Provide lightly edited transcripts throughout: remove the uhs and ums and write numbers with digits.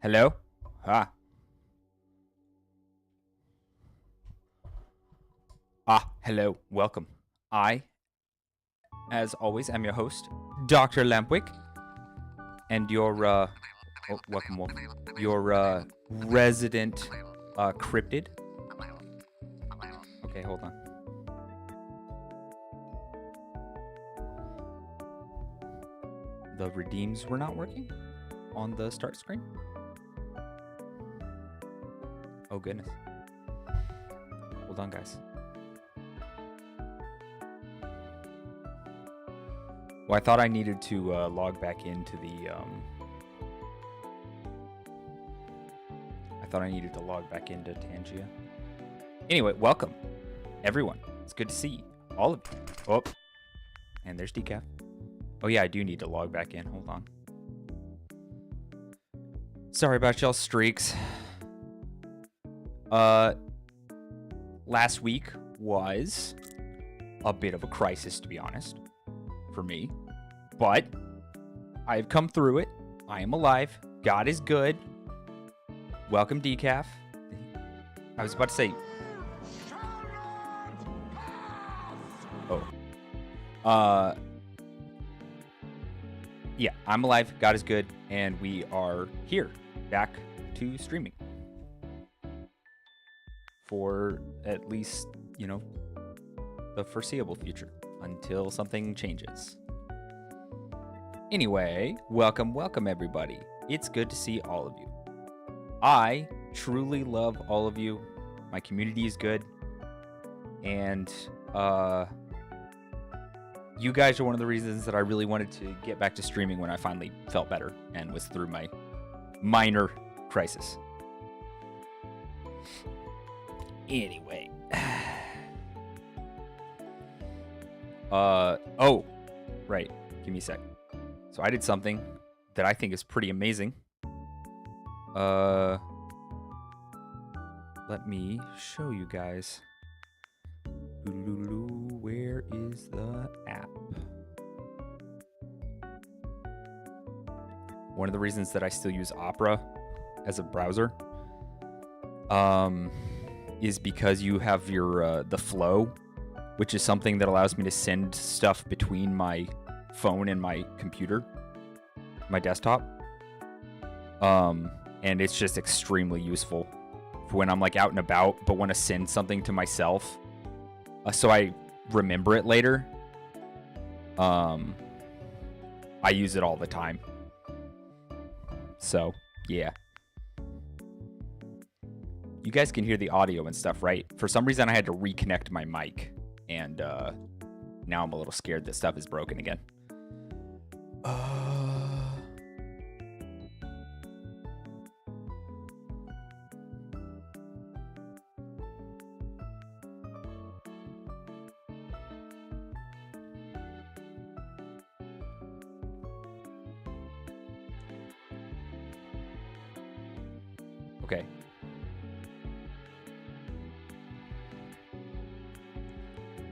Hello? Ah. Hello. Welcome. I, as always, am your host, Dr. Lampwick, and your, welcome, your, resident, cryptid. Okay, hold on. The redeems were not working on the start screen? Oh, goodness. Hold on, guys. Well, I thought I needed to log back into the, I thought I needed to log back into Tangia. Anyway, welcome, everyone. It's good to see all of you. Oh, and there's Decaf. Oh, yeah, I do need to log back in. Hold on. Sorry about y'all's streaks. Last week was a bit of a crisis, to be honest, for me. But I've come through it. I am alive. God is good. Welcome, Decaf. I was about to say... Oh. Yeah, I'm alive. God is good. And we are here, back to streaming. For at least, you know, the foreseeable future. Until something changes. Anyway, welcome everybody. It's good to see all of you. I truly love all of you. My community is good. And you guys are one of the reasons that I really wanted to get back to streaming when I finally felt better and was through my minor crisis. Anyway. Oh, right. Give me a sec. So I did something that I think is pretty amazing. Let me show you guys. Where is the app? One of the reasons that I still use Opera as a browser is because you have your the flow, which is something that allows me to send stuff between my phone and my computer, my desktop. And it's just extremely useful for when I'm like out and about, but want to send something to myself. So I remember it later. I use it all the time. So, yeah. You guys can hear the audio and stuff, right? For some reason, I had to reconnect my mic. And now I'm a little scared that stuff is broken again. Okay.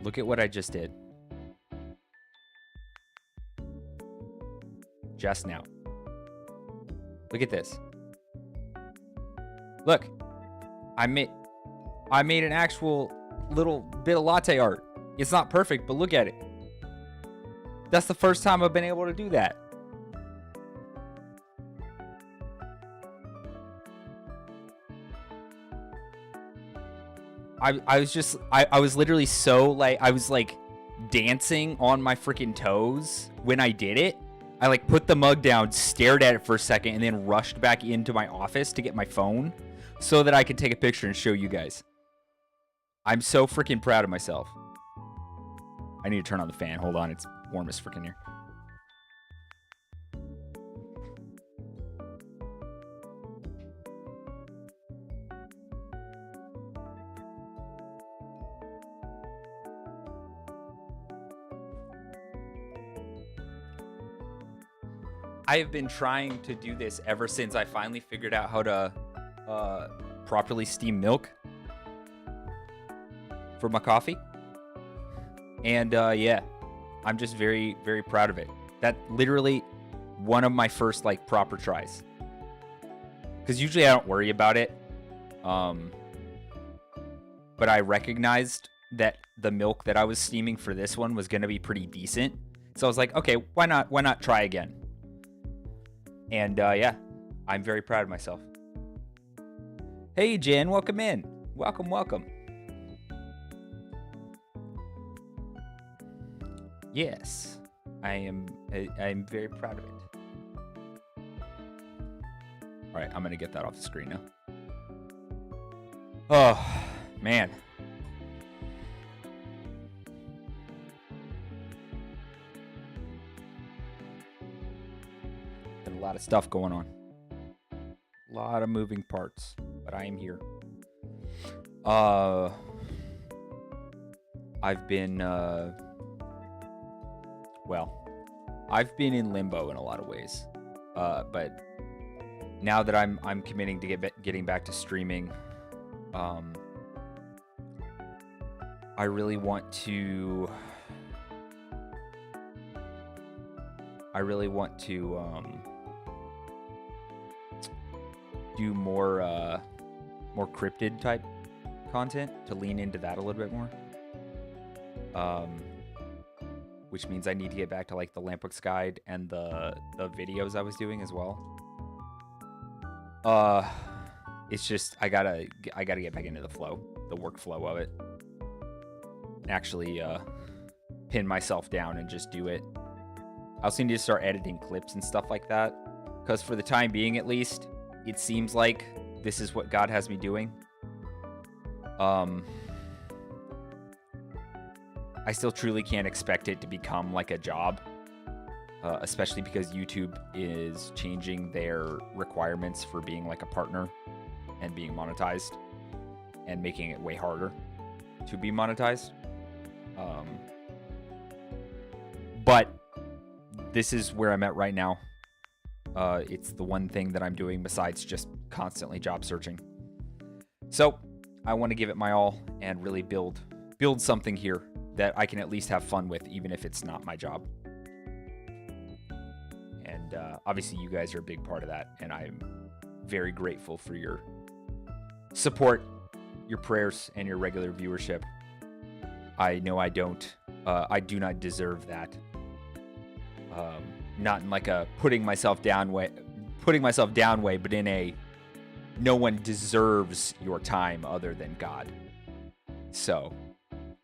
Look at what I just did. Just now. Look at this. Look. I made an actual little bit of latte art. It's not perfect, but look at it. That's the first time I've been able to do that. I was literally so like, I was like dancing on my freaking toes when I did it. I like put the mug down, stared at it for a second, and then rushed back into my office to get my phone so that I could take a picture and show you guys. I'm so freaking proud of myself. I need to turn on the fan. Hold on, it's warm as freaking here. I have been trying to do this ever since I finally figured out how to properly steam milk for my coffee. And yeah, I'm just very, very proud of it. That literally one of my first like proper tries. because usually I don't worry about it. But I recognized that the milk that I was steaming for this one was going to be pretty decent. So I was like, okay, why not try again? And yeah, I'm very proud of myself. Hey, Jen, welcome in. Welcome. Yes, I'm very proud of it. All right, I'm going to get that off the screen now. Oh, man. Been a lot of stuff going on. A lot of moving parts, but I am here. I've been, well, I've been in limbo in a lot of ways. But now that I'm committing to getting back to streaming, I really want to do more cryptid type content, to lean into that a little bit more. Which means I need to get back to like the Lampwick guide and the videos I was doing as well. It's just I gotta get back into the workflow of it. Actually pin myself down and just do it. I also need to start editing clips and stuff like that, because for the time being at least, it seems like this is what God has me doing. I still truly can't expect it to become like a job, especially because YouTube is changing their requirements for being like a partner and being monetized, and making it way harder to be monetized. But this is where I'm at right now. It's the one thing that I'm doing besides just constantly job searching. So I want to give it my all and really build something here that I can at least have fun with, even if it's not my job. And obviously you guys are a big part of that, and I'm very grateful for your support, your prayers, and your regular viewership. I know I do not deserve that. Not in like a putting myself down way, but in a no one deserves your time other than God. So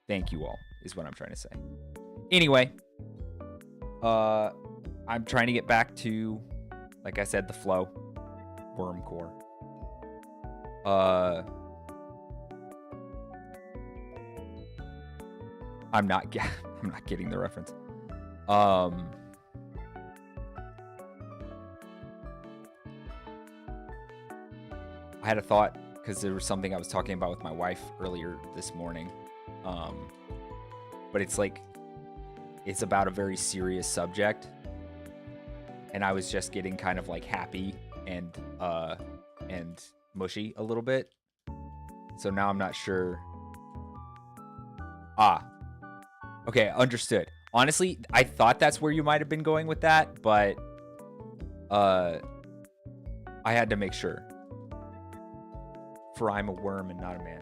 thank you all is what I'm trying to say. Anyway, I'm trying to get back to, like I said, the flow. Worm core. I'm not getting the reference. I had a thought, because there was something I was talking about with my wife earlier this morning. But it's like, it's about a very serious subject. And I was just getting kind of like happy and mushy a little bit. So now I'm not sure. Okay, understood. Honestly, I thought that's where you might have been going with that, but I had to make sure. For I'm a worm and not a man.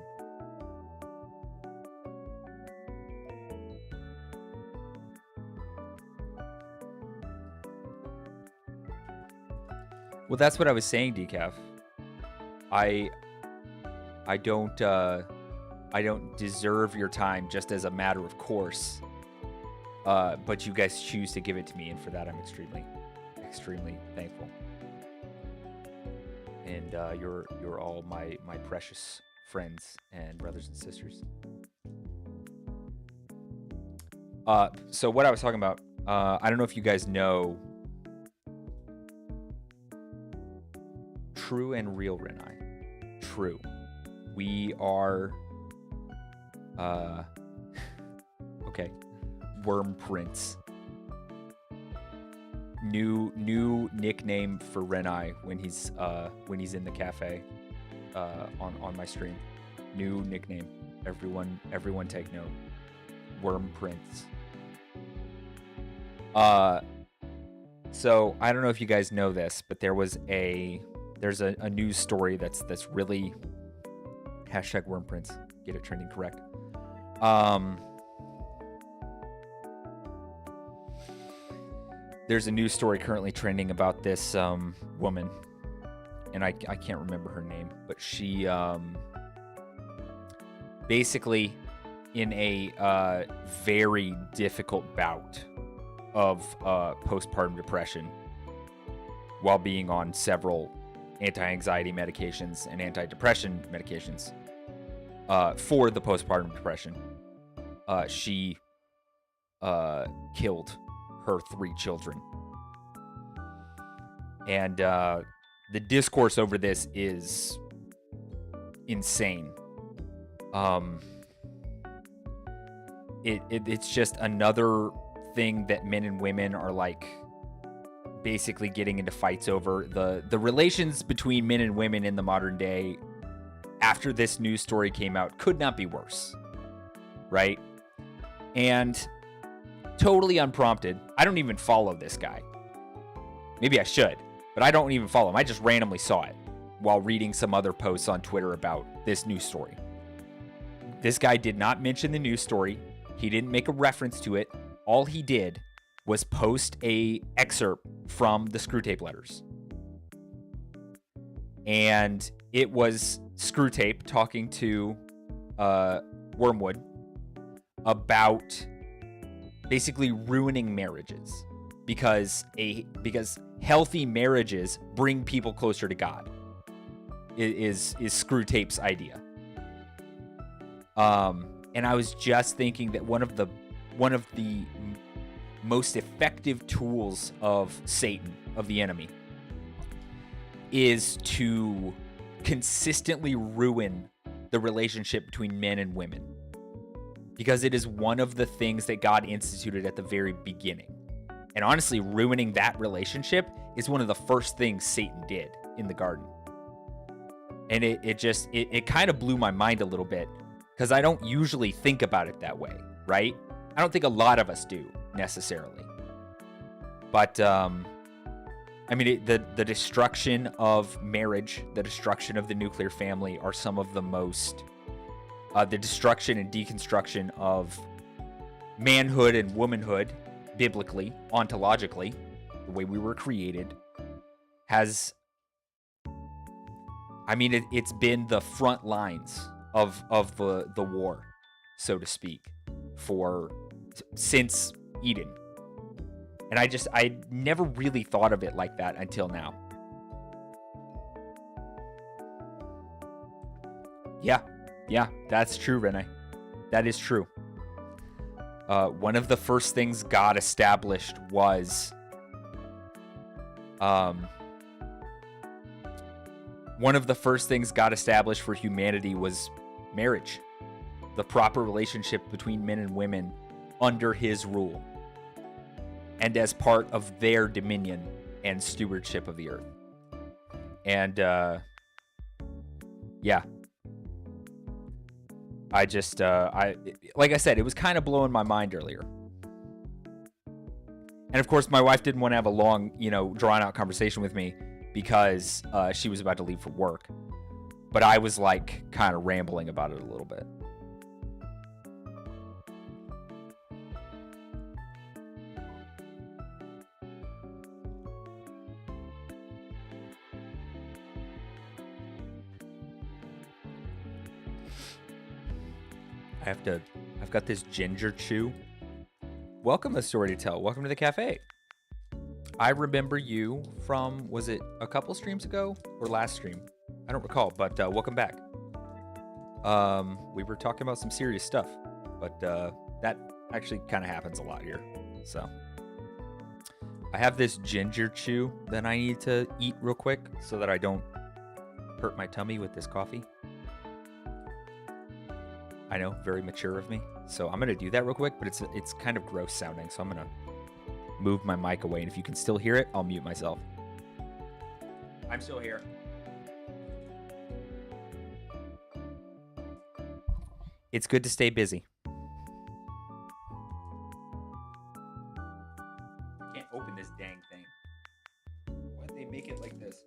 Well, that's what I was saying, Decaf. I don't deserve your time just as a matter of course. But you guys choose to give it to me, and for that I'm extremely thankful. And you're all my precious friends and brothers and sisters. So what I was talking about, I don't know if you guys know True and Real Renai. True. We are okay. Worm Prince. New nickname for Renai when he's in the cafe on my stream. New nickname. Everyone take note. Worm Prince. So I don't know if you guys know this, but there was a there's a news story that's really hashtag worm prince, get it trending correct. There's a news story currently trending about this woman, and I can't remember her name, but she basically in a very difficult bout of postpartum depression while being on several anti-anxiety medications and anti-depression medications for the postpartum depression, she killed her 3 children. And the discourse over this is insane. It's just another thing that men and women are like basically getting into fights over. The relations between men and women in the modern day after this news story came out could not be worse, right? And totally unprompted, I don't even follow this guy. Maybe I should, but I don't even follow him. I just randomly saw it while reading some other posts on Twitter about this news story. This guy did not mention the news story. He didn't make a reference to it. All he did was post a excerpt from the Screwtape letters. And it was Screwtape talking to Wormwood about basically ruining marriages because healthy marriages bring people closer to God. Is Screwtape's idea. And I was just thinking that one of the most effective tools of Satan, of the enemy, is to consistently ruin the relationship between men and women. Because it is one of the things that God instituted at the very beginning. And honestly, ruining that relationship is one of the first things Satan did in the garden. And it kind of blew my mind a little bit, because I don't usually think about it that way, right? I don't think a lot of us do necessarily. But I mean, the destruction of marriage, the destruction of the nuclear family are some of the most, the destruction and deconstruction of manhood and womanhood, biblically, ontologically, the way we were created, has, I mean, it's been the front lines of the war, so to speak, since Eden. And I never really thought of it like that until now. Yeah, that's true, Renee. That is true. One of the first things God established was one of the first things God established for humanity was marriage, the proper relationship between men and women under his rule and as part of their dominion and stewardship of the earth. And yeah, I just like I said, it was kind of blowing my mind earlier. And of course, my wife didn't want to have a long, drawn out conversation with me because she was about to leave for work. But I was like kind of rambling about it a little bit. I've got this ginger chew. Welcome to Story to Tell. Welcome to the cafe. I remember you from, was it a couple streams ago or last stream? I don't recall, but welcome back. We were talking about some serious stuff, but that actually kind of happens a lot here. So I have this ginger chew that I need to eat real quick so that I don't hurt my tummy with this coffee. I know, very mature of me. So I'm going to do that real quick, but it's kind of gross sounding. So I'm going to move my mic away. And if you can still hear it, I'll mute myself. I'm still here. It's good to stay busy. I can't open this dang thing. Why'd they make it like this?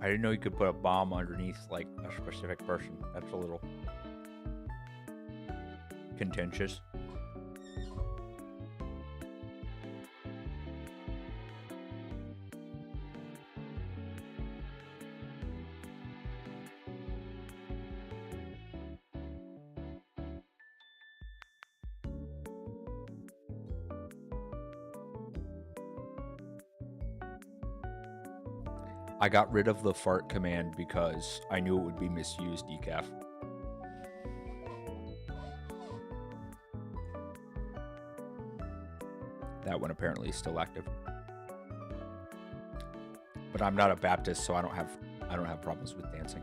I didn't know you could put a bomb underneath, like, a specific person. That's a little contentious. I got rid of the fart command because I knew it would be misused, decaf. That one apparently is still active. But I'm not a Baptist, so I don't have problems with dancing.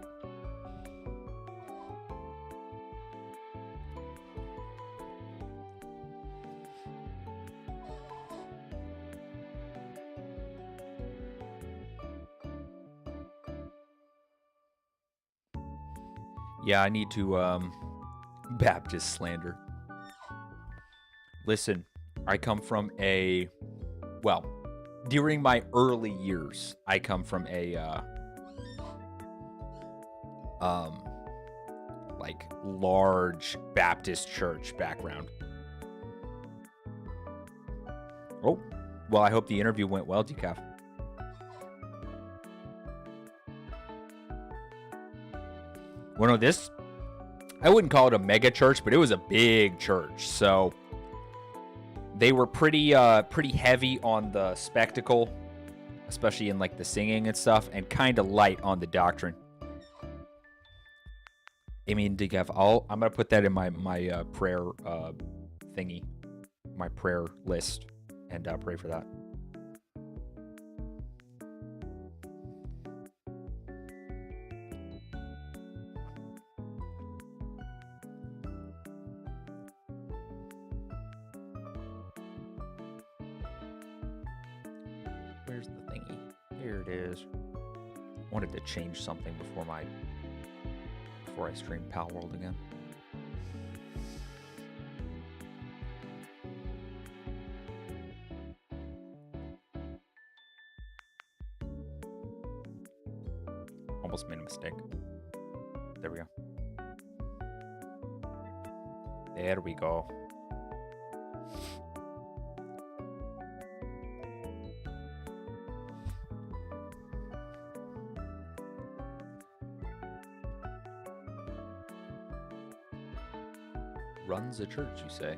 Yeah, I need to Baptist slander. Listen, I come from during my early years, I come from a like large Baptist church background. Oh, well, I hope the interview went well, Decaf. Well, no, this, I wouldn't call it a mega church, but it was a big church. So they were pretty heavy on the spectacle, especially in like the singing and stuff, and kind of light on the doctrine. I mean, Decaf, I'm gonna put that in my prayer thingy, my prayer list, and pray for that. Where's the thingy? Here it is. I wanted to change something before I stream Pal World again. Almost made a mistake. There we go. There we go. Runs a church, you say?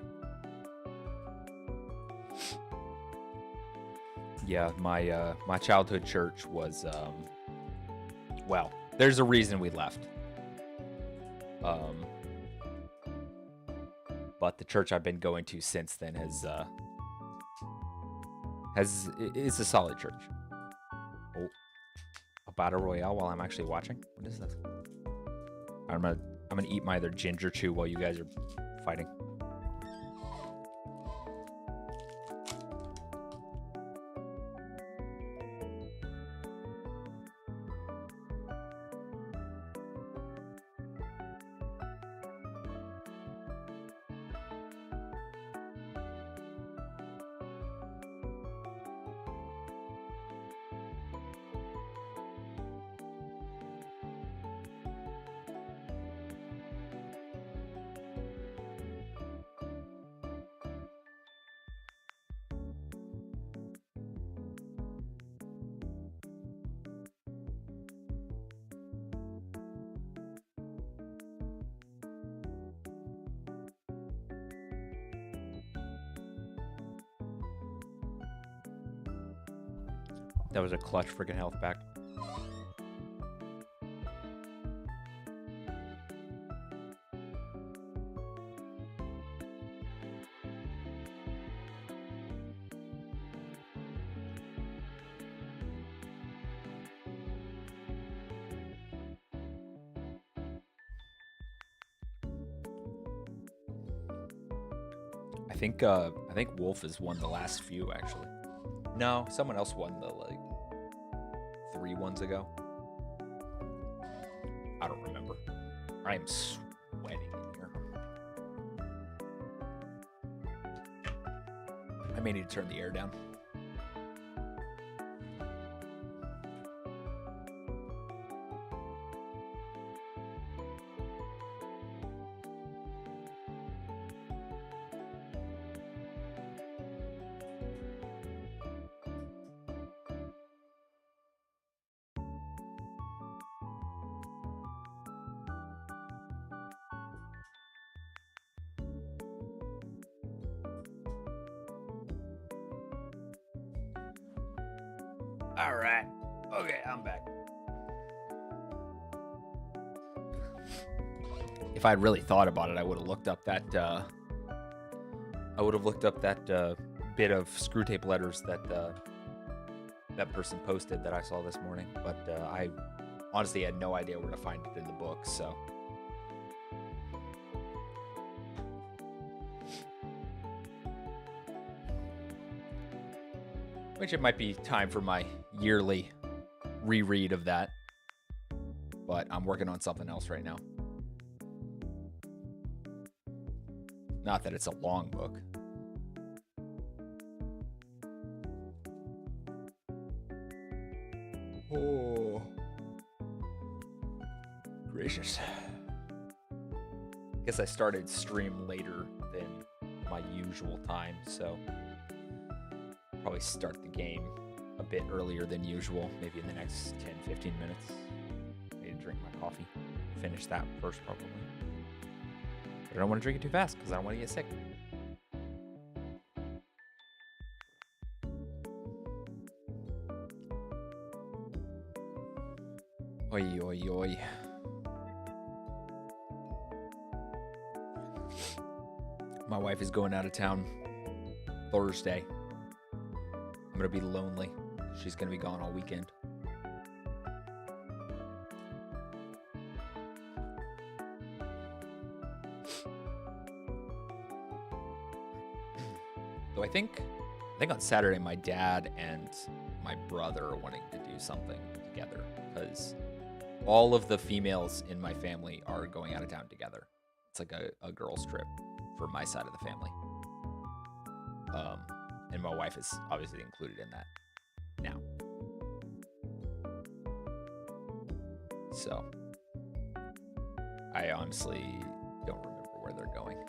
Yeah, my childhood church was well, there's a reason we left. But the church I've been going to since then is a solid church. Oh, a battle royale while I'm actually watching. What is this? I'm gonna eat my other ginger chew while you guys are fighting. That was a clutch freaking health pack. I think Wolf has won the last few, actually. No, someone else won the, like, 3 ones ago. I don't remember. I am sweating in here. I may need to turn the air down. All right. Okay, I'm back. If I'd really thought about it, I would have looked up that. Bit of screw tape letters that that person posted that I saw this morning. But I honestly had no idea where to find it in the book. So. Which it might be time for my yearly reread of that. But I'm working on something else right now. Not that it's a long book. Oh. Gracious. Guess I started stream later than my usual time, so probably start the game a bit earlier than usual, maybe in the next 10-15 minutes. Maybe drink my coffee, finish that first probably. But I don't want to drink it too fast because I don't want to get sick. Oi, oi, oi. My wife is going out of town Thursday. I'm going to be lonely. She's going to be gone all weekend. So I think on Saturday my dad and my brother are wanting to do something together because all of the females in my family are going out of town together. It's like a girls' trip for my side of the family. And my wife is obviously included in that now. So I honestly don't remember where they're going.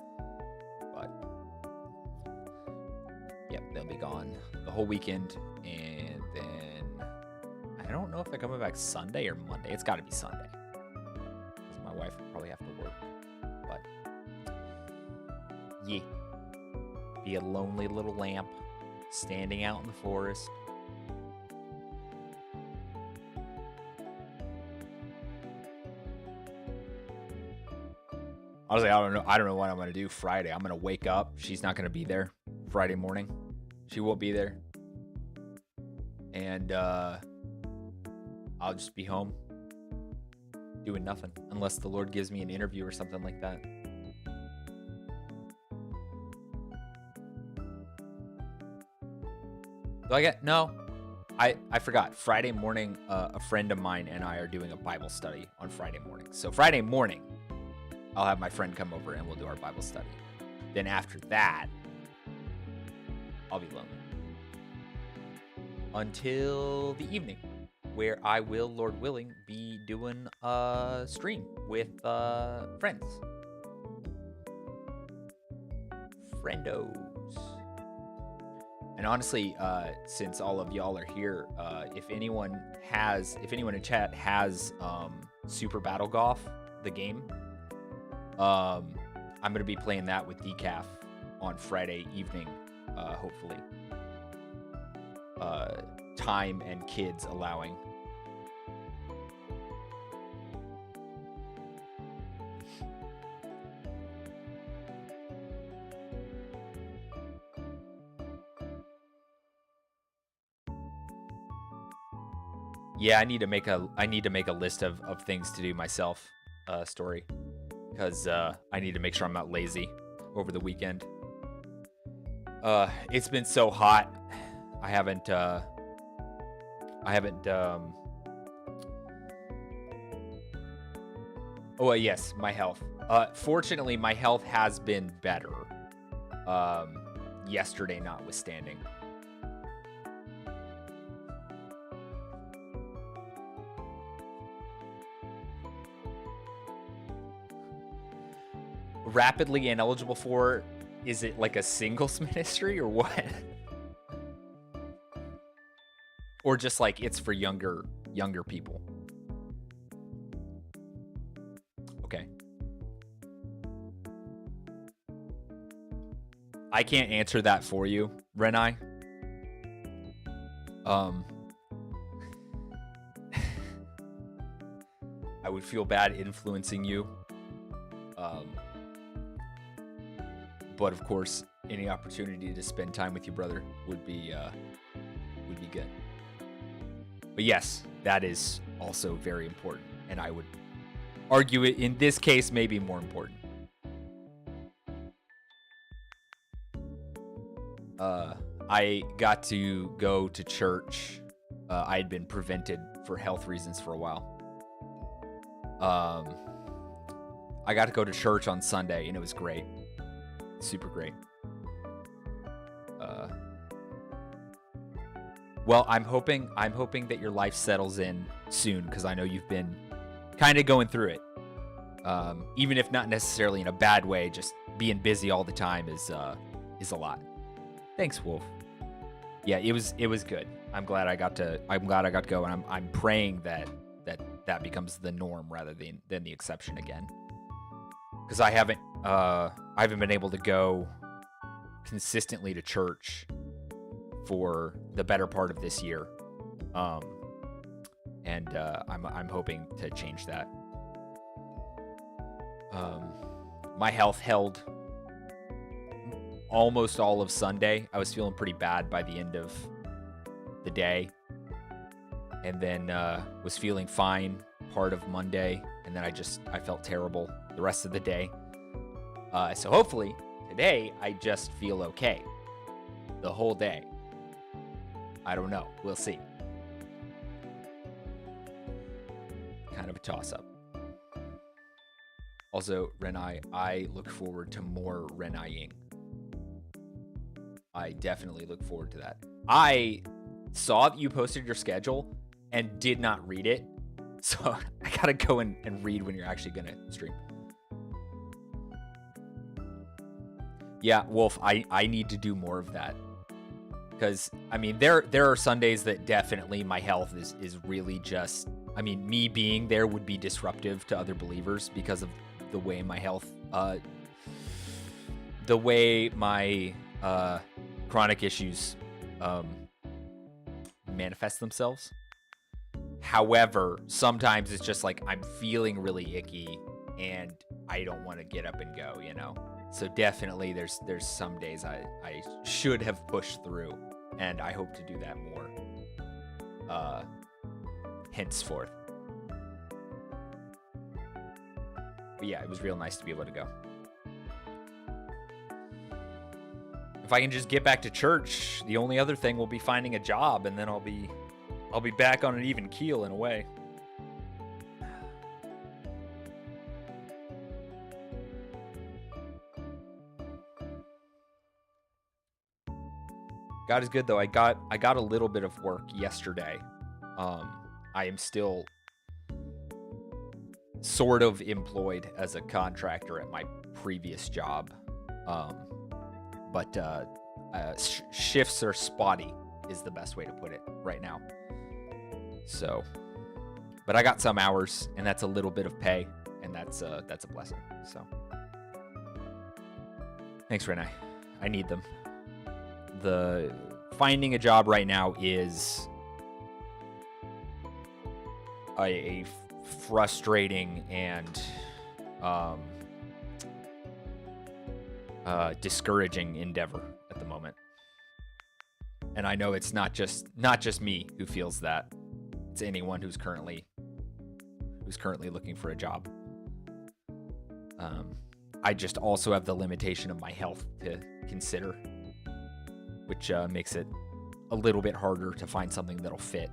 But yep, they'll be gone the whole weekend. And then I don't know if they're coming back Sunday or Monday. It's got to be Sunday. Because my wife will probably have to work. But yeah. Be a lonely little lamp standing out in the forest. Honestly, I don't know what I'm gonna do Friday. I'm gonna wake up. She's not gonna be there Friday morning. She won't be there. And I'll just be home doing nothing unless the Lord gives me an interview or something like that. Do I get no? I forgot. Friday morning, a friend of mine and I are doing a Bible study on Friday morning. So Friday morning, I'll have my friend come over and we'll do our Bible study. Then after that, I'll be lonely. Until the evening, where I will, Lord willing, be doing a stream with friends. Friendos. And honestly, since all of y'all are here, if anyone in chat has Super Battle Golf, the game, I'm gonna be playing that with Decaf on Friday evening, hopefully. Time and kids allowing. Yeah, I need to make a list of things to do myself, story, because I need to make sure I'm not lazy over the weekend. It's been so hot. I haven't oh yes, my health. Fortunately, my health has been better. Yesterday notwithstanding. Rapidly ineligible for, is it like a singles ministry or what? Or just like it's for younger people? Okay. I can't answer that for you, Renai. would feel bad influencing you. But of course, any opportunity to spend time with your brother would be good. But yes, that is also very important, and I would argue it in this case maybe more important. I got to go to church. I had been prevented for health reasons for a while. I got to go to church on Sunday, and it was great. Super great. Well, I'm hoping that your life settles in soon, because I know you've been kind of going through it. Even if not necessarily in a bad way, just being busy all the time is a lot. Thanks, Wolf. Yeah, it was good. I'm glad I got to go, and I'm praying that becomes the norm rather than the exception again. Because I haven't been able to go consistently to church for the better part of this year, and I'm hoping to change that. My health held almost all of Sunday. I was feeling pretty bad by the end of the day, and then was feeling fine part of Monday, and then I felt terrible the rest of the day. So hopefully today I just feel okay the whole day. I don't know. We'll see. Kind of a toss-up. Also, Renai, I look forward to more Renai-ing. I definitely look forward to that. I saw that you posted your schedule and did not read it, so I gotta go and read when you're actually gonna stream. Yeah, Wolf, I need to do more of that. Because, I mean, there are Sundays that definitely my health is really just... I mean, me being there would be disruptive to other believers because of the way my health... the way my chronic issues manifest themselves. However, sometimes it's just like I'm feeling really icky and I don't want to get up and go, you know? So definitely there's some days I should have pushed through, and I hope to do that more henceforth. But yeah, it was real nice to be able to go. If I can just get back to church, the only other thing will be finding a job, and then I'll be back on an even keel in a way. God is good though. I got a little bit of work yesterday. I am still sort of employed as a contractor at my previous job. But shifts are spotty is the best way to put it right now. So, but I got some hours, and that's a little bit of pay, and that's a blessing. So, thanks, Renai. I need them. The finding a job right now is a frustrating and discouraging endeavor at the moment. And I know it's not just me who feels that. It's anyone who's currently looking for a job. I just also have the limitation of my health to consider, which makes it a little bit harder to find something that'll fit.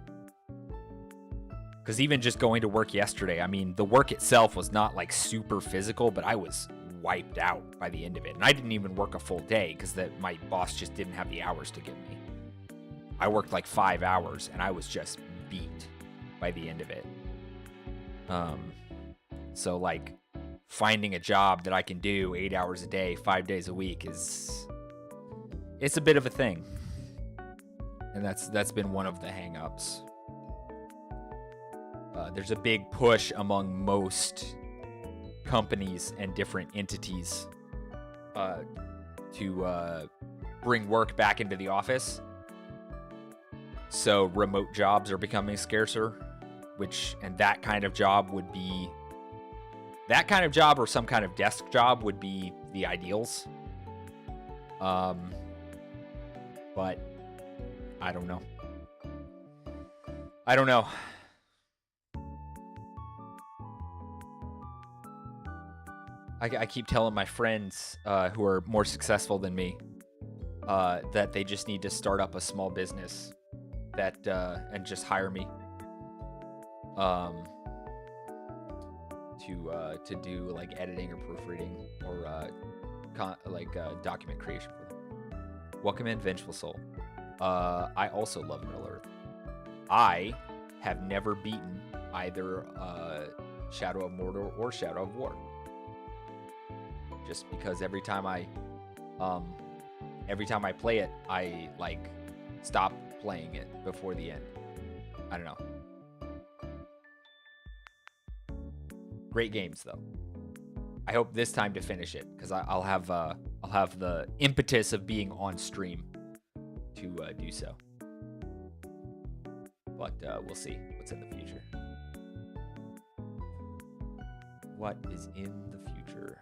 Because even just going to work yesterday, I mean, the work itself was not like super physical, but I was wiped out by the end of it. And I didn't even work a full day because my boss just didn't have the hours to give me. I worked like 5 hours and I was just beat by the end of it. So like finding a job that I can do 8 hours a day, 5 days a week it's a bit of a thing. And that's been one of the hang-ups. There's a big push among most companies and different entities to bring work back into the office. So remote jobs are becoming scarcer and that kind of job would be, that kind of job or some kind of desk job would be the ideals. But I don't know. I keep telling my friends who are more successful than me that they just need to start up a small business that and just hire me to do like editing or proofreading or document creation for them. Welcome in, Vengeful Soul. I also love Middle Earth. I have never beaten either Shadow of Mordor or Shadow of War. Just because every time I play it, I like stop playing it before the end. I don't know. Great games though. I hope this time to finish it because I'll have the impetus of being on stream to do so. But we'll see what's in the future. What is in the future?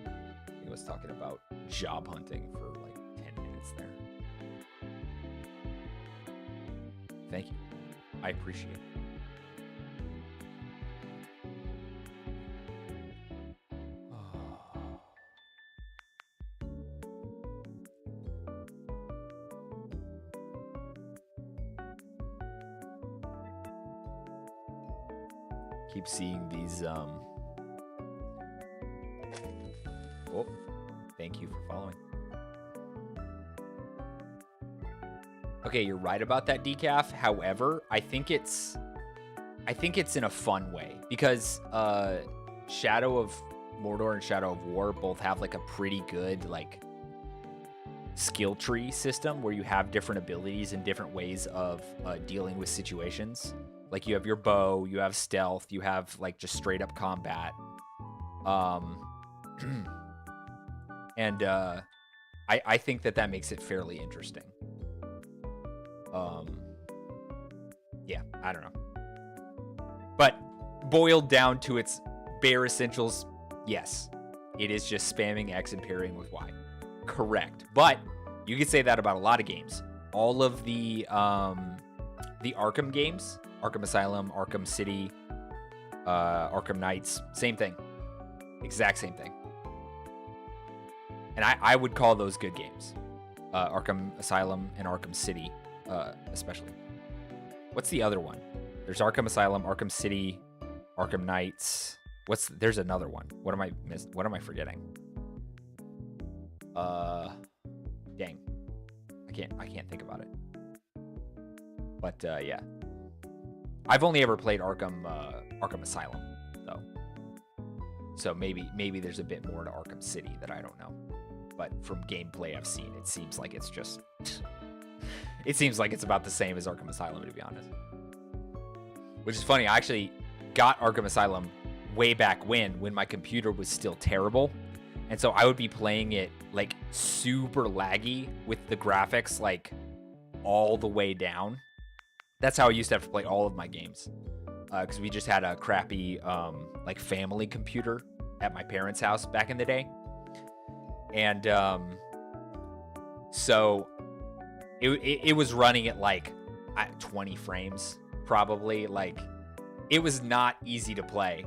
I was talking about job hunting for like 10 minutes there. Thank you. I appreciate it. Keep seeing these oh, thank you for following. Okay, you're right about that, Decaf. However, I think it's in a fun way because Shadow of Mordor and Shadow of War both have like a pretty good like skill tree system where you have different abilities and different ways of dealing with situations. Like you have your bow, you have stealth, you have like just straight up combat. And I think that makes it fairly interesting. Yeah, I don't know. But boiled down to its bare essentials, yes, it is just spamming X and parrying with Y. Correct. But you could say that about a lot of games. All of the Arkham games, Arkham Asylum, Arkham City, Arkham Knights, same thing. Exact same thing. And I would call those good games. Arkham Asylum and Arkham City, especially. What's the other one? There's Arkham Asylum, Arkham City, Arkham Knights. There's another one. What am I forgetting? Dang. I can't think about it. But yeah. I've only ever played Arkham Asylum though. So maybe there's a bit more to Arkham City that I don't know. But from gameplay I've seen, it seems like it's just it seems like it's about the same as Arkham Asylum, to be honest. Which is funny. I actually got Arkham Asylum way back when my computer was still terrible. And so I would be playing it like super laggy with the graphics like all the way down. That's how I used to have to play all of my games. Because we just had a crappy like family computer at my parents' house back in the day. And so it was running at like at 20 frames probably. Like it was not easy to play,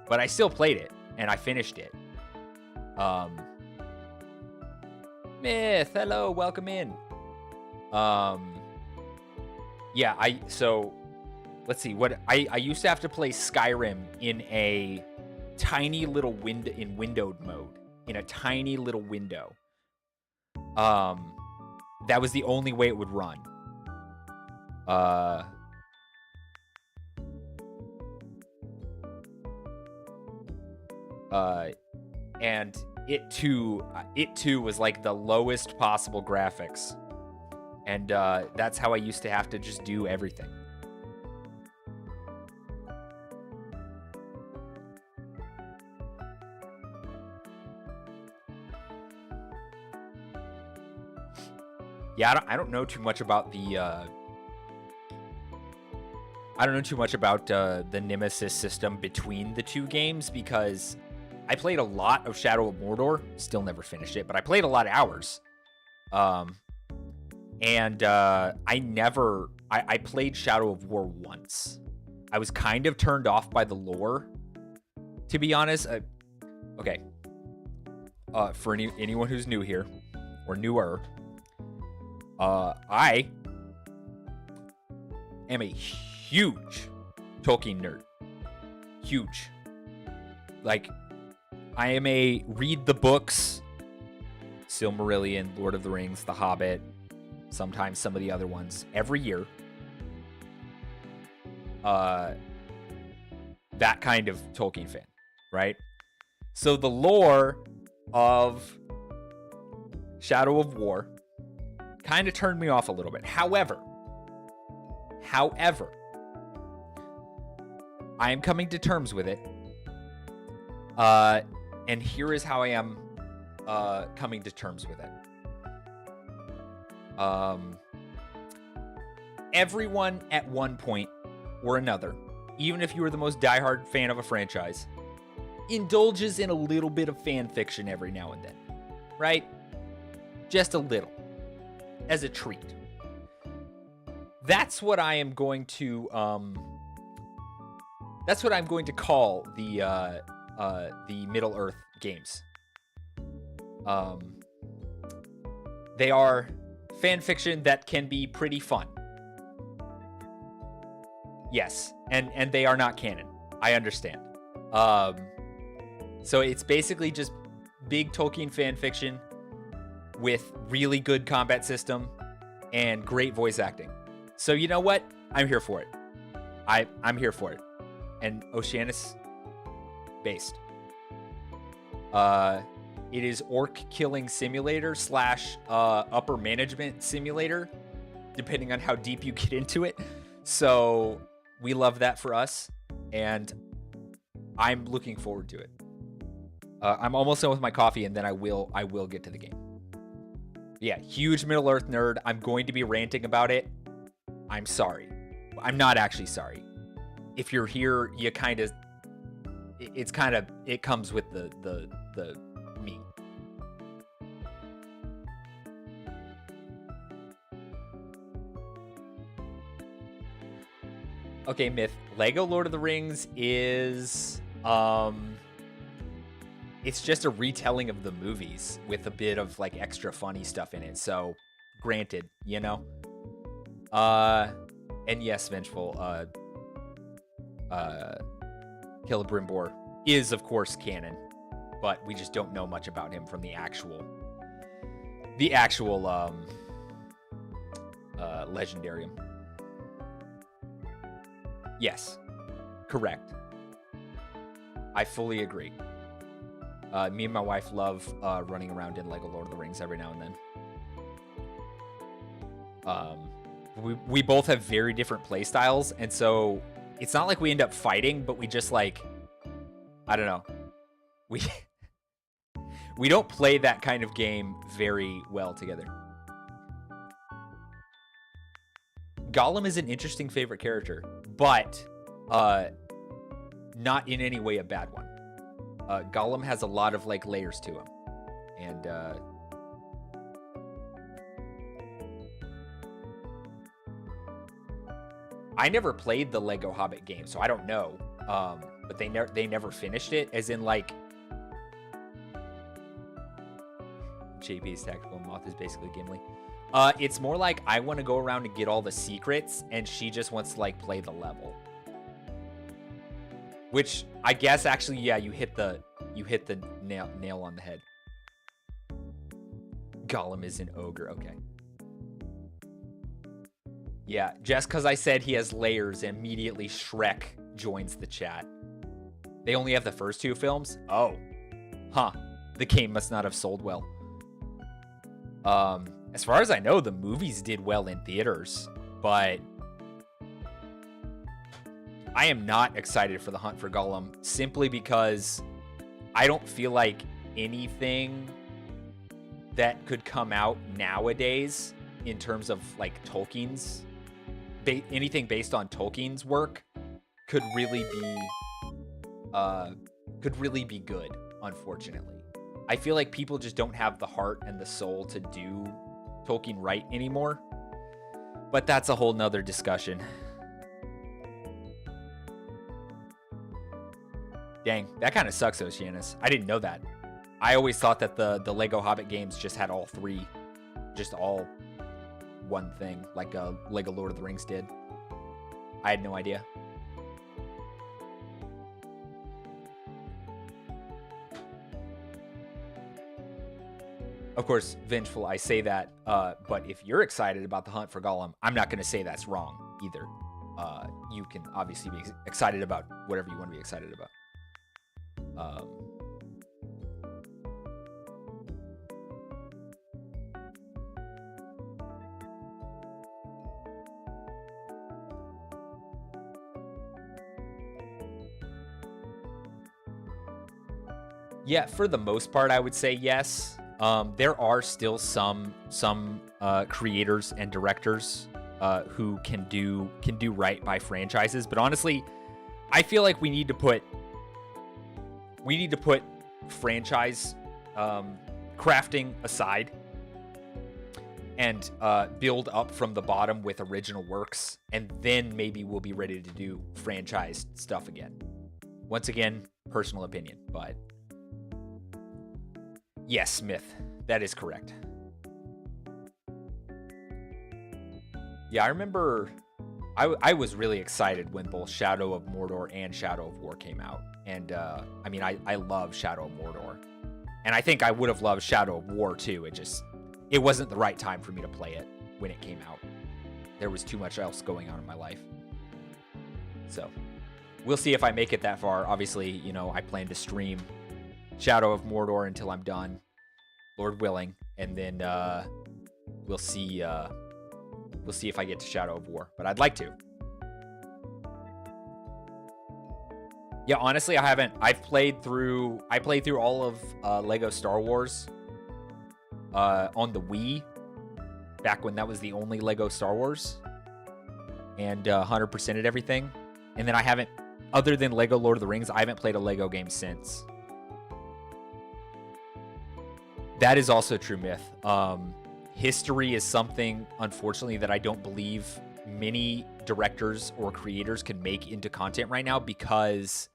but I still played it and I finished it. Myth, hello, welcome in. Yeah, so let's see what I used to have to play Skyrim in a tiny little window in windowed mode, in a tiny little window. That was the only way it would run. And it too was like the lowest possible graphics. And that's how I used to have to just do everything. Yeah, I don't know too much about the the Nemesis system between the two games, because I played a lot of Shadow of Mordor, still never finished it, but I played a lot of hours. And I played Shadow of War once. I was kind of turned off by the lore, to be honest. Okay. For anyone who's new here, or newer, I am a huge Tolkien nerd. Huge. Like, I am a read the books, Silmarillion, Lord of the Rings, The Hobbit, sometimes some of the other ones, every year. That kind of Tolkien fan, right? So the lore of Shadow of War kind of turned me off a little bit. However, I am coming to terms with it. And here is how I am coming to terms with it. Everyone at one point or another, even if you are the most diehard fan of a franchise, indulges in a little bit of fan fiction every now and then, right? Just a little, as a treat. That's what I am going to call the Middle Earth games. They are fan fiction that can be pretty fun. Yes, and they are not canon. I understand. So it's basically just big Tolkien fan fiction with really good combat system and great voice acting. So you know what? I'm here for it. I'm here for it. And Oceanus based. It is orc killing simulator / upper management simulator, depending on how deep you get into it. So we love that for us, and I'm looking forward to it. I'm almost done with my coffee, and then I will get to the game. Yeah, huge Middle Earth nerd. I'm going to be ranting about it. I'm sorry. I'm not actually sorry. If you're here, you kind of, it comes with the meat. Okay, Myth. Lego Lord of the Rings is, it's just a retelling of the movies with a bit of like extra funny stuff in it. So, granted, you know. And yes, Vengeful, Celebrimbor is of course canon, but we just don't know much about him from the actual Legendarium. Yes, correct. I fully agree. Me and my wife love running around in Lego Lord of the Rings every now and then. We both have very different play styles, and so it's not like we end up fighting, but we just like, I don't know. We don't play that kind of game very well together. Gollum is an interesting favorite character, but not in any way a bad one. Gollum has a lot of like layers to him, and I never played the Lego Hobbit game, so I don't know. But they never finished it, as in like JP's tactical moth is basically Gimli. It's more like I want to go around and get all the secrets, and she just wants to like play the level. Which I guess actually, yeah, you hit the nail on the head. Gollum is an ogre. Okay. Yeah, just because I said he has layers, immediately Shrek joins the chat. They only have the first two films? Oh. Huh. The game must not have sold well. As far as I know, the movies did well in theaters, but I am not excited for The Hunt for Gollum, simply because I don't feel like anything that could come out nowadays in terms of like Tolkien's, anything based on Tolkien's work could really be good, unfortunately. I feel like people just don't have the heart and the soul to do Tolkien right anymore. But that's a whole nother discussion. Dang, that kind of sucks, Oceanus. I didn't know that. I always thought that the Lego Hobbit games just had all three. Just all one thing, like Lego Lord of the Rings did. I had no idea. Of course, Vengeful, I say that, but if you're excited about the hunt for Gollum, I'm not going to say that's wrong either. You can obviously be excited about whatever you want to be excited about. Yeah, for the most part, I would say yes. There are still some creators and directors who can do right by franchises, but honestly, I feel like we need to put franchise crafting aside and build up from the bottom with original works, and then maybe we'll be ready to do franchise stuff again. Once again, personal opinion, but yes, Smith, that is correct. Yeah, I remember I was really excited when both Shadow of Mordor and Shadow of War came out. And, I mean, I love Shadow of Mordor. And I think I would have loved Shadow of War, too. It wasn't the right time for me to play it when it came out. There was too much else going on in my life. So, we'll see if I make it that far. Obviously, you know, I plan to stream Shadow of Mordor until I'm done, Lord willing, and then we'll see if I get to Shadow of War, but I'd like to. Yeah, honestly, I haven't. I played through all of Lego Star Wars on the Wii back when that was the only Lego Star Wars, and 100%ed everything. And then I haven't, other than Lego Lord of the Rings, I haven't played a Lego game since. That is also true, Myth. History is something, unfortunately, that I don't believe many directors or creators can make into content right now, because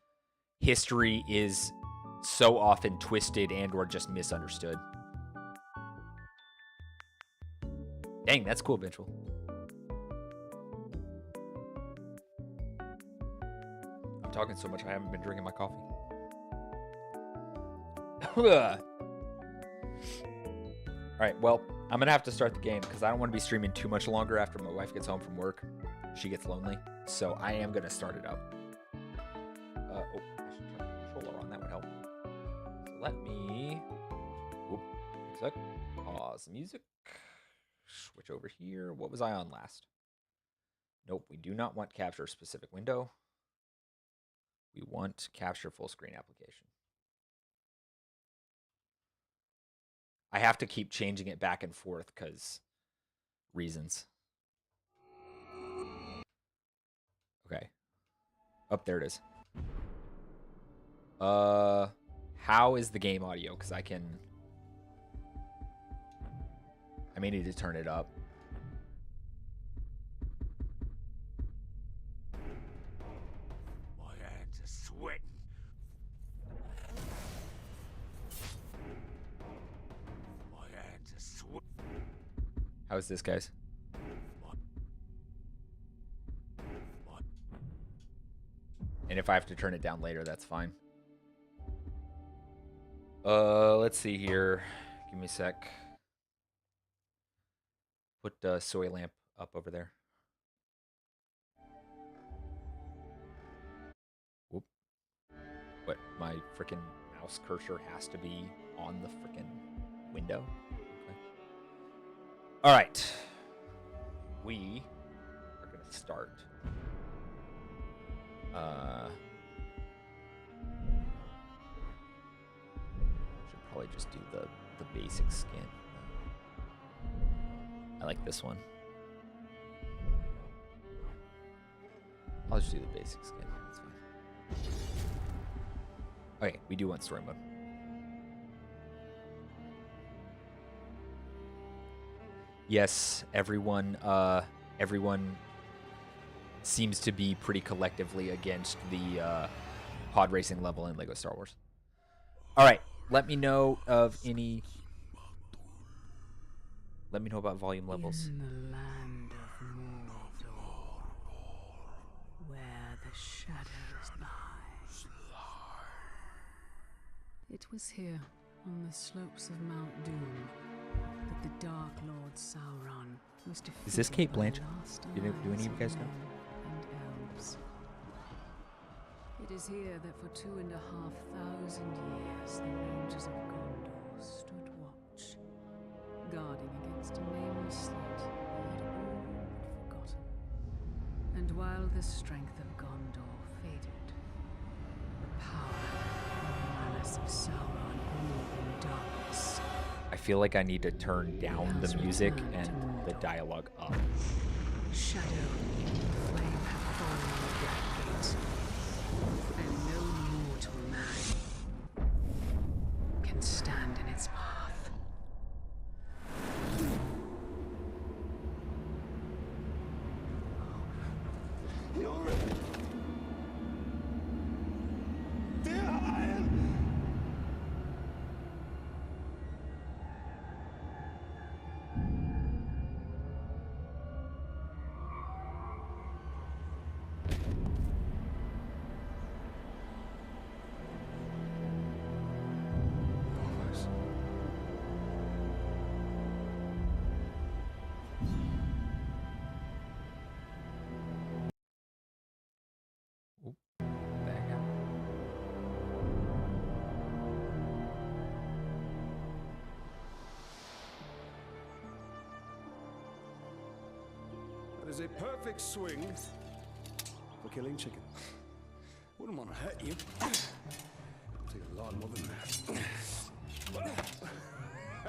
history is so often twisted and or just misunderstood. Dang, that's cool, Vengeful. I'm talking so much I haven't been drinking my coffee. All right, well, I'm going to have to start the game because I don't want to be streaming too much longer after my wife gets home from work. She gets lonely, so I am going to start it up. I should turn the controller on. That would help. So let me... Pause the music. Switch over here. What was I on last? Nope, we do not want capture specific window. We want capture full screen application. I have to keep changing it back and forth because reasons. Okay. There it is. How is the game audio? Because I may need to turn it up. My hands are sweating. How is this, guys? And if I have to turn it down later, that's fine. Let's see here. Give me a sec. Put soy lamp up over there. Whoop. What? My freaking mouse cursor has to be on the freaking window? Okay. All right. We are going to start. Should probably just do the basic skin. I like this one. I'll just do the basic skin. That's fine. Okay, we do want story mode. Yes, everyone seems to be pretty collectively against the pod racing level in Lego Star Wars. All right, let me know of any. Let me know about volume levels. In the land of Mordor, where the shadows lie. It was here, on the slopes of Mount Doom, that the Dark Lord Sauron was defeated. Is this Kate Blanchett? Do any of you guys know? And elves. It is here that for 2,500 years the Rangers of Gondor stood watch, guarding against a nameless threat they had all but forgotten. And while the strength of Gondor faded, the power and malice of Sauron grew in darkness. I feel like I need to turn down the music and the dialogue up. Shadow and flame have fallen on the Black Gate, and no mortal man can stand in its path. That is a perfect swing for killing chicken. Wouldn't want to hurt you. It'll take a lot more than that.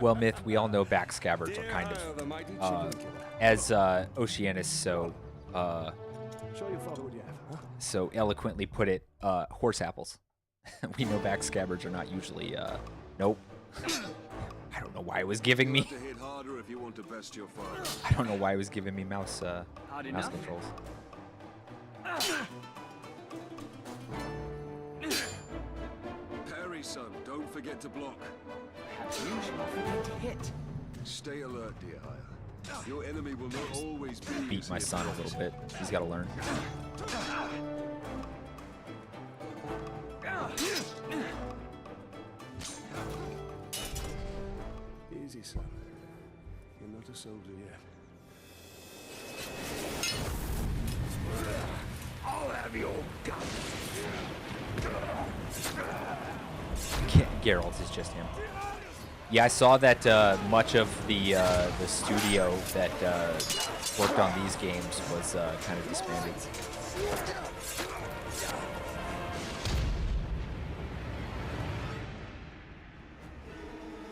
Well, Myth, we all know backscabbers are kind of, as Oceanus so Show your father what you have, huh? so eloquently put it, horse apples. We know backscabbers are not usually, nope. I don't know why it was giving me. I don't know why it was giving me mouse controls. Parry, son. Don't forget to block. Perhaps you should not forget to hit. Stay alert, dear Hire. Your enemy will not always be. Beat my son a little bit. He's got to learn. Easy, son. You're not a soldier yet. I'll have your gun. Geralt is just him. Yeah, I saw that much of the studio that worked on these games was kind of disbanded.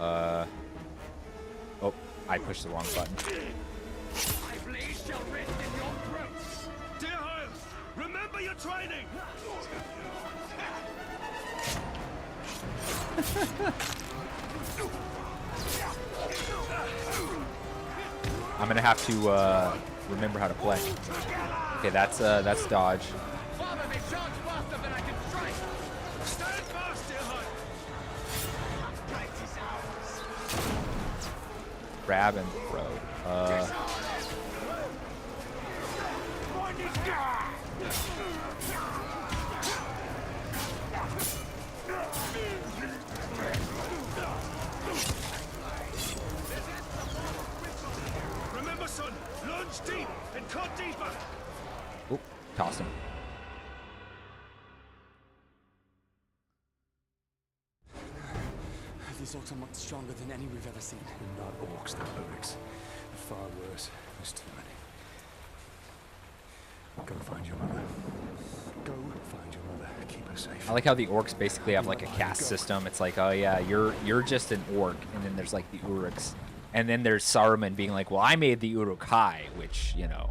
Oh, I pushed the wrong button. My blade shall rest in your throats. Dear Hyle, remember your training! I'm gonna have to remember how to play. Okay, that's dodge. Father, they charge faster than I can strike. Stand fast, dear Hyle! Right is ours. Grab and throw. Remember, son, lunge deep and cut deeper! Oh, toss him. These orcs are much stronger than any we've ever seen. They're not orcs, they're lyrics. They're far worse. There's too many. Go find your mother. Go find your mother. Keep her safe. I like how the orcs basically have like a caste system. It's like, oh yeah, you're just an orc, and then there's like the Uruks, And then there's Saruman being like, well, I made the Uruk-hai, which, you know.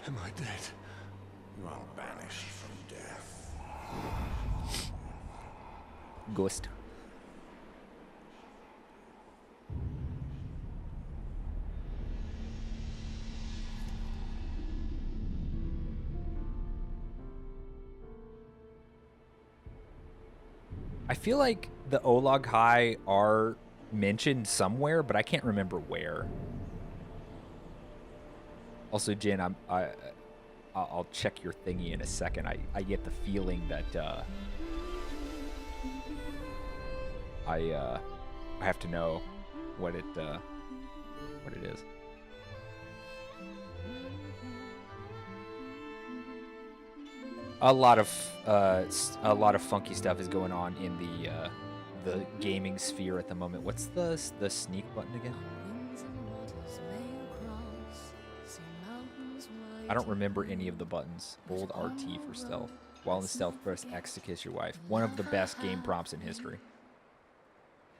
Am I dead? You are banished from death. Ghost. I feel like the Olag High are mentioned somewhere, but I can't remember where. Also, Jin, I'll check your thingy in a second. I get the feeling that I have to know what it is. A lot of funky stuff is going on in the gaming sphere at the moment. What's the sneak button again? I don't remember any of the buttons. Hold RT for stealth. While in stealth, press X to kiss your wife. One of the best game prompts in history.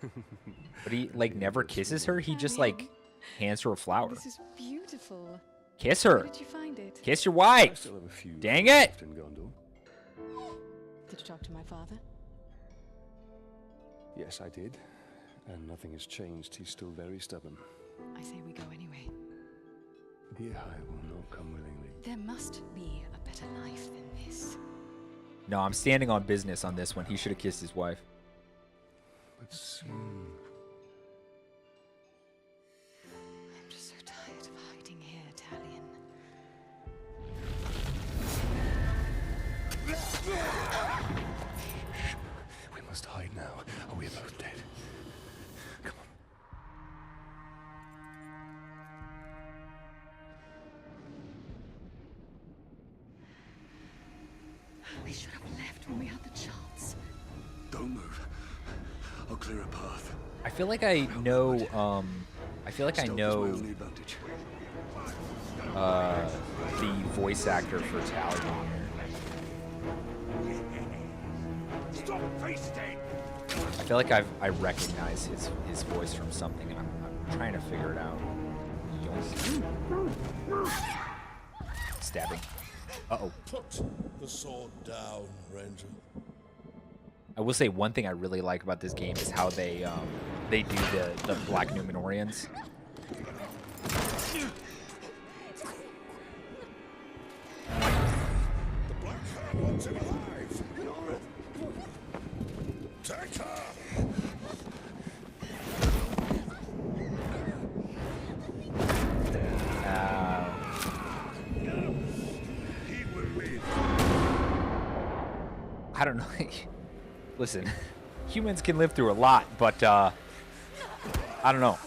But he like never kisses her. He just like hands her a flower. This is beautiful. Kiss her. Where did you find it? Kiss your I wife. still have a few Dang left it. in Gondor. Did you talk to my father? Yes, I did. And nothing has changed. He's still very stubborn. I say we go anyway. The I will not come willingly. There must be a better life than this. No, I'm standing on business on this one. He should have kissed his wife. But soon. I'm just so tired of hiding here, Talion. We must hide now, or we are both dead. Come on. We should have left when we had the chance. Don't move. I'll clear a path. I feel like I know. I feel like I Stealth is my know only advantage. the voice actor for Talion. Stop feasting! I feel like I recognize his voice from something, and I'm trying to figure it out. Yoink. Stabbing. Uh-oh. Put the sword down, Ranger. I will say one thing I really like about this game is how they do the Black Numenorians. The Black Hand wants him alive. Take her. He will live. I don't know. Listen, humans can live through a lot, but I don't know.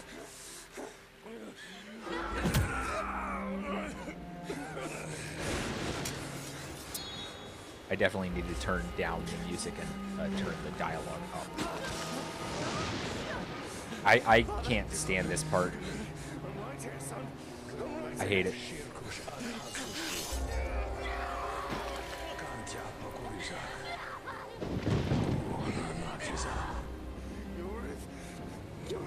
I definitely need to turn down the music and turn the dialogue up. I can't stand this part. I hate it.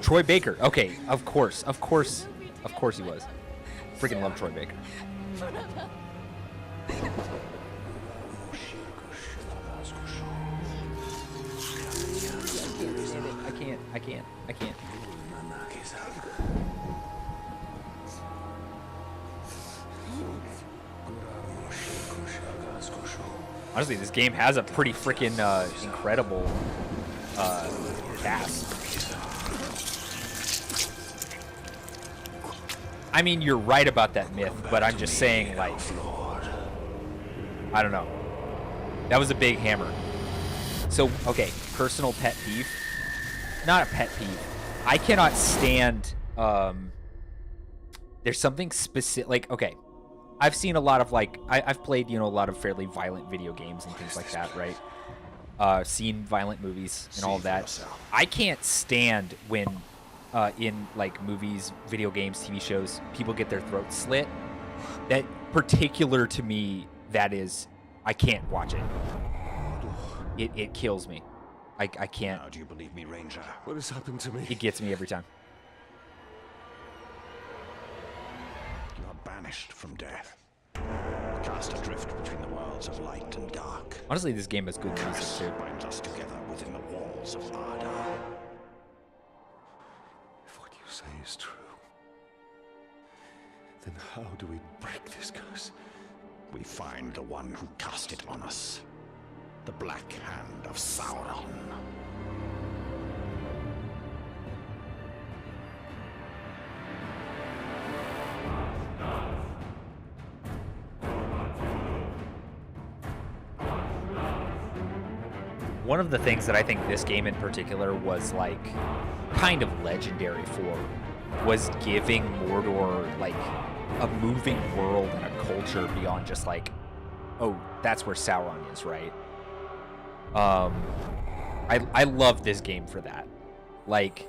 Troy Baker. Okay, of course he was. Freaking love Troy Baker. I can't. Honestly, this game has a pretty freaking incredible cast. I mean, you're right about that myth, but I'm just saying, like, I don't know. That was a big hammer. So, okay, personal pet peeve. Not a pet peeve. I cannot stand, there's something specific, like, okay. I've seen a lot of, like, I've played, you know, a lot of fairly violent video games and things like that, right? Seen violent movies and all of that. I can't stand when, in, like, movies, video games, TV shows, people get their throats slit. That particular to me, that is, I can't watch it. it kills me. I can't. Now do you believe me, Ranger? What has happened to me? It gets me every time. You are banished from death. Cast adrift between the worlds of light and dark. Honestly, this game has good music Curse too. binds us together within the walls of Ardar. If what you say is true, then how do we break this curse? We find the one who cast it on us. The Black Hand of Sauron. One of the things that I think this game in particular was like kind of legendary for was giving Mordor like a moving world and a culture beyond just like, oh, that's where Sauron is, right? I love this game for that. Like,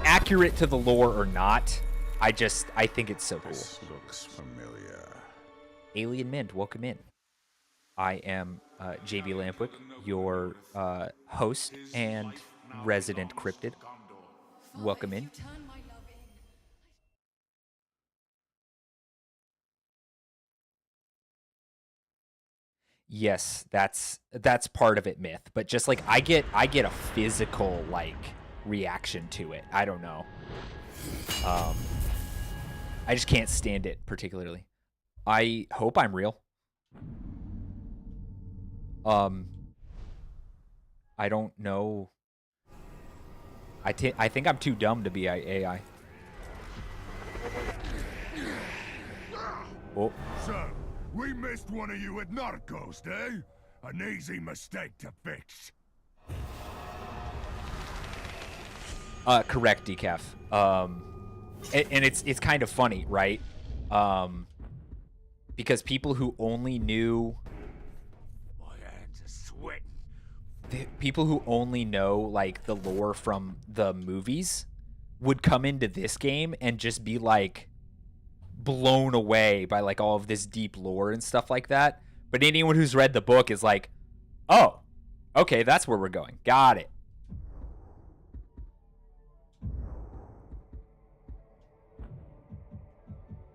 accurate to the lore or not, I think it's so cool. This looks familiar. Alien Mint, welcome in. I am JB Lampwick, your host and resident cryptid. Welcome in. Yes, that's part of it, Myth. But just like I get a physical like reaction to it. I don't know. I just can't stand it particularly. I hope I'm real. I don't know. I think I'm too dumb to be AI. Oh. So, we missed one of you at Narcos, eh? An easy mistake to fix. Correct, Decaf. And it's kind of funny, right? Because people who only knew people who only know like the lore from the movies would come into this game and just be like blown away by like all of this deep lore and stuff like that. But anyone who's read the book is like, oh, okay, that's where we're going. Got it.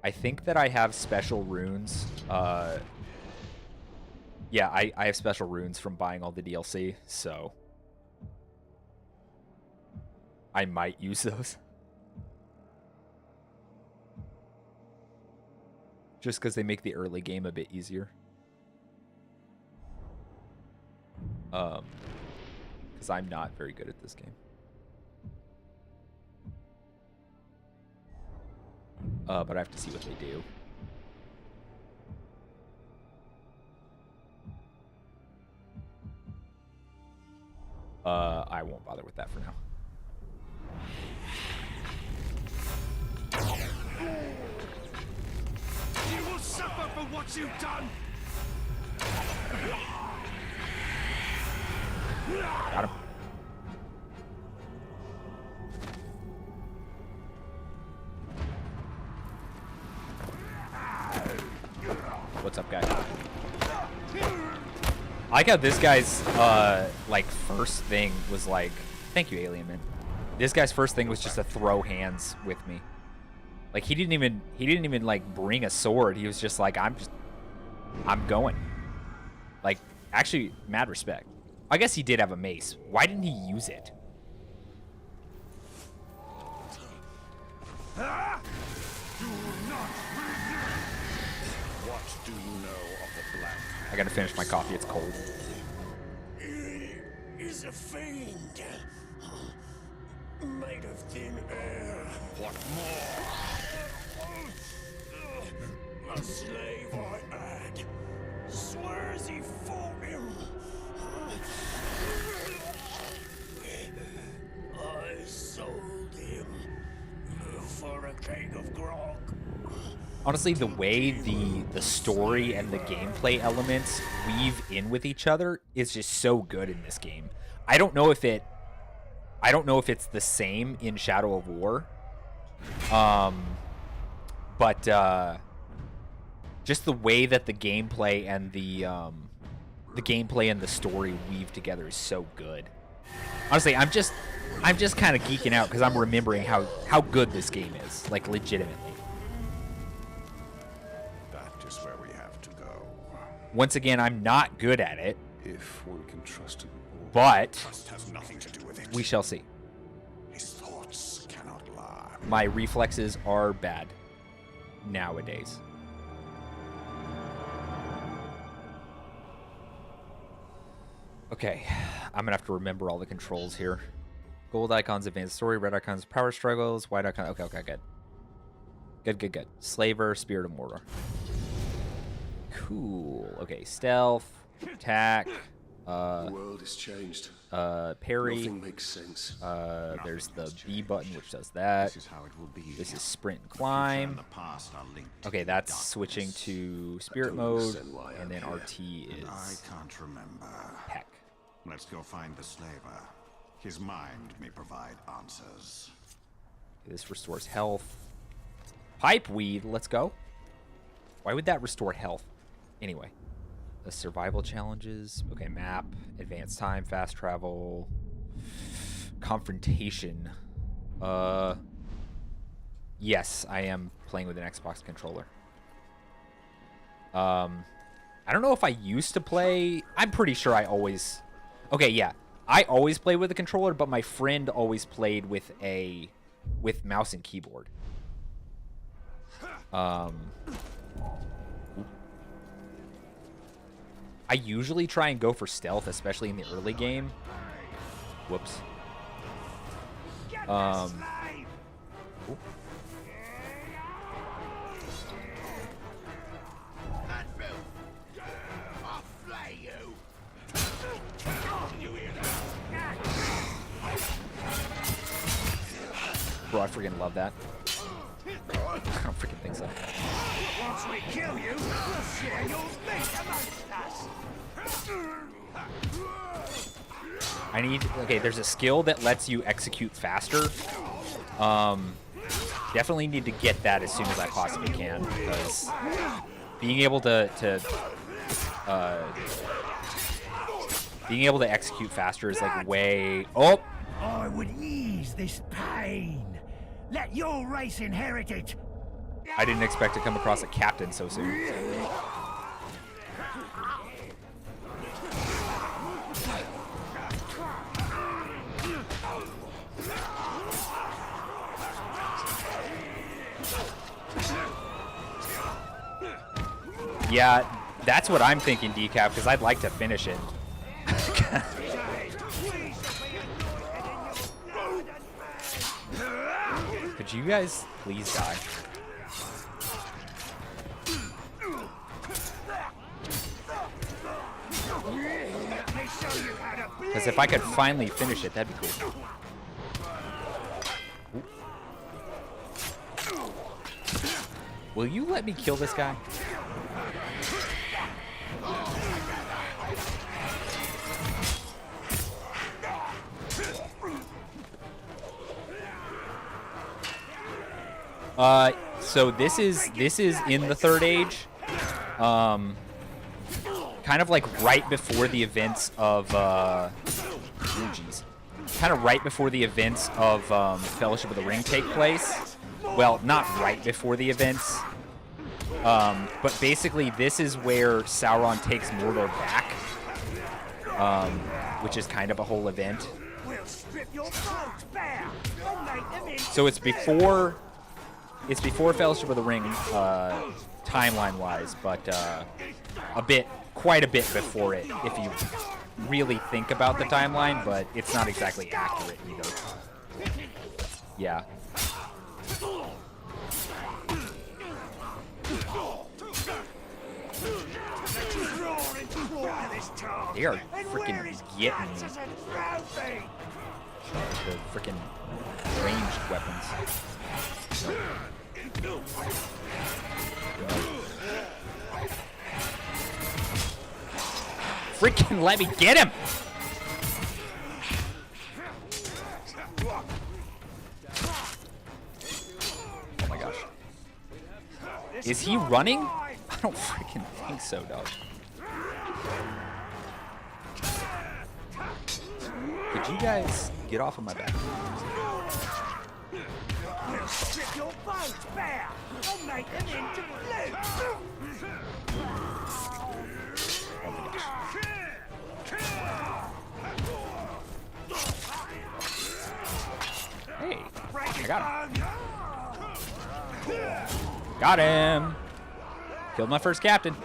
I think that I have special runes. Yeah, I have special runes from buying all the DLC, so I might use those. Just because they make the early game a bit easier. Because I'm not very good at this game. But I have to see what they do. I won't bother with that for now. You will suffer for what you've done! Got him. What's up, guys? I like how this guy's like first thing was like, thank you, Alien Man. This guy's first thing was just to throw hands with me. Like he didn't even like bring a sword. He was just like, I'm going. Like, actually, mad respect. I guess he did have a mace. Why didn't he use it? What do you know of the Black Hand? I gotta finish my coffee. It's cold. He is a fiend. Made of thin air. What more? A slave I had. Swears he fought him. I sold him for a keg of grog. Honestly, the way the story and the gameplay elements weave in with each other is just so good in this game. I don't know if it's the same in Shadow of War. But just the way that the gameplay and the gameplay and the story weaved together is so good. Honestly, I'm just kind of geeking out because I'm remembering how good this game is, like legitimately. That is where we have to go. Once again, I'm not good at it, If one can trust him. but Trust has nothing to do with it. we shall see. His thoughts cannot lie. My reflexes are bad nowadays. Okay, I'm gonna have to remember all the controls here. Gold icons, advanced story. Red icons, power struggles. White icon. Okay, good. Good. Slaver, Spirit of Mordor. Cool. Okay, stealth, attack, The world has changed. parry. Nothing makes sense. There's the B button, which does that. This is how it will be. This is sprint and And climb. the past are linked Okay, in that's darkness. switching to spirit don't mode, understand why and I'm then here. RT I is can't remember. heck. Let's go find the slaver. His mind may provide answers. This restores health. Pipe weed, let's go. Why would that restore health? Anyway, the survival challenges. Okay, map, advanced time, fast travel, confrontation. Yes, I am playing with an Xbox controller. I don't know if I used to play. I'm pretty sure I always. Okay, yeah, I always play with a controller, but my friend always played with mouse and keyboard. I usually try and go for stealth, especially in the early game. Whoops. Oop. Bro, I freaking love that. I don't freaking think so. Once we kill you, we'll share your meat amongst us. I need. Okay, there's a skill that lets you execute faster. Definitely need to get that as soon as I possibly can, because being able to execute faster is like way. Oh, I would ease this pain. Let your race inherit it. I didn't expect to come across a captain so soon. Yeah, that's what I'm thinking, Decap, because I'd like to finish it. Could you guys please die? Because if I could finally finish it, that'd be cool. Ooh. Will you let me kill this guy? So this is in the Third Age, kind of like right before the events of, kind of right before the events of Fellowship of the Ring take place. Well, not right before the events, but basically this is where Sauron takes Mordor back, which is kind of a whole event. We'll strip your throats bare and make them into So it's before Fellowship of the Ring, timeline-wise, but quite a bit before it, if you really think about the timeline, but it's not exactly accurate either. Yeah. They are freaking getting me. The freaking ranged weapons. Freaking let me get him! Oh my gosh. Is he running? I don't freaking think so, dog. Could you guys get off of my back? We'll strip your bones bare and make them into glue. Oh my gosh. Hey, I got him. Got him. Killed my first captain.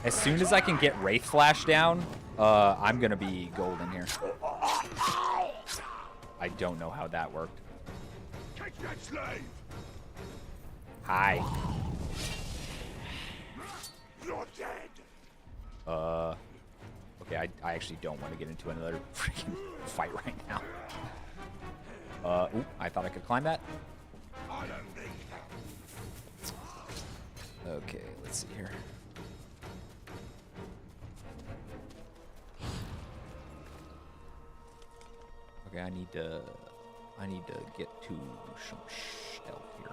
As soon as I can get Wraith Flash down, I'm gonna be golden here. I don't know how that worked. Catch that slave! Hi. You're dead! Okay, I actually don't want to get into another freaking fight right now. Ooh, I thought I could climb that. I don't need that. Okay, let's see here. Okay, I need to get to some stealth here.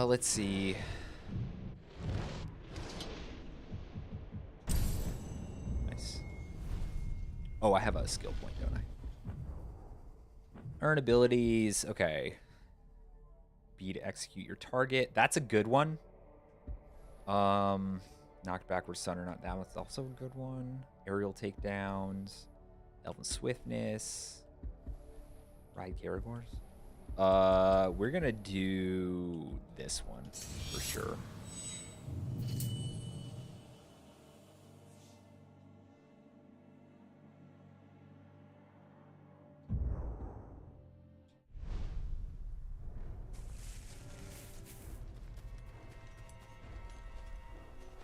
Let's see. Nice. Oh, I have a skill point, don't I? Earn abilities. Okay. B to execute your target. That's a good one. Knocked backwards, stun or not down. That's also a good one. Aerial takedowns. Elven swiftness. Ride Caragors. We're gonna do this one for sure.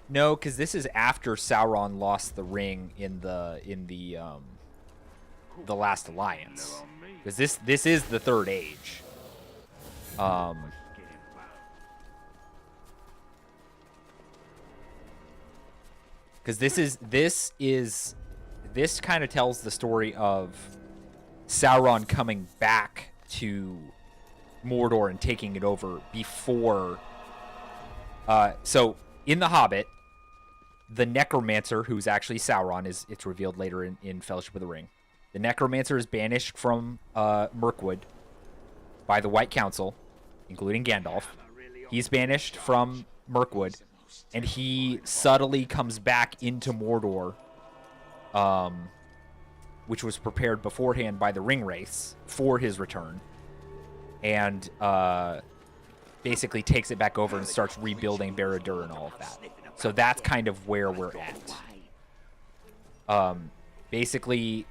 No, because this is after Sauron lost the ring in the Last Alliance. Because this is the Third Age. Because this kind of tells the story of Sauron coming back to Mordor and taking it over before. So in The Hobbit, the Necromancer, who's actually Sauron, it's revealed later in Fellowship of the Ring. The Necromancer is banished from Mirkwood by the White Council, including Gandalf. He's banished from Mirkwood, and he subtly comes back into Mordor, which was prepared beforehand by the Ringwraiths for his return, and basically takes it back over and starts rebuilding Barad-dûr and all of that. So that's kind of where we're at. Basically,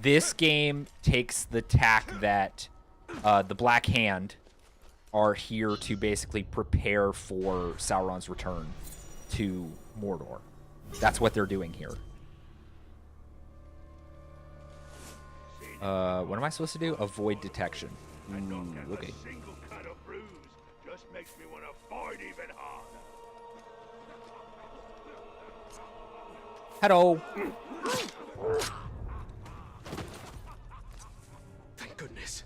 this game takes the tack that the Black Hand are here to basically prepare for Sauron's return to Mordor. That's what they're doing here. What am I supposed to do? Avoid detection. Ooh, okay. Single cut or bruise just makes me want to fight even harder. Hello. Thank goodness.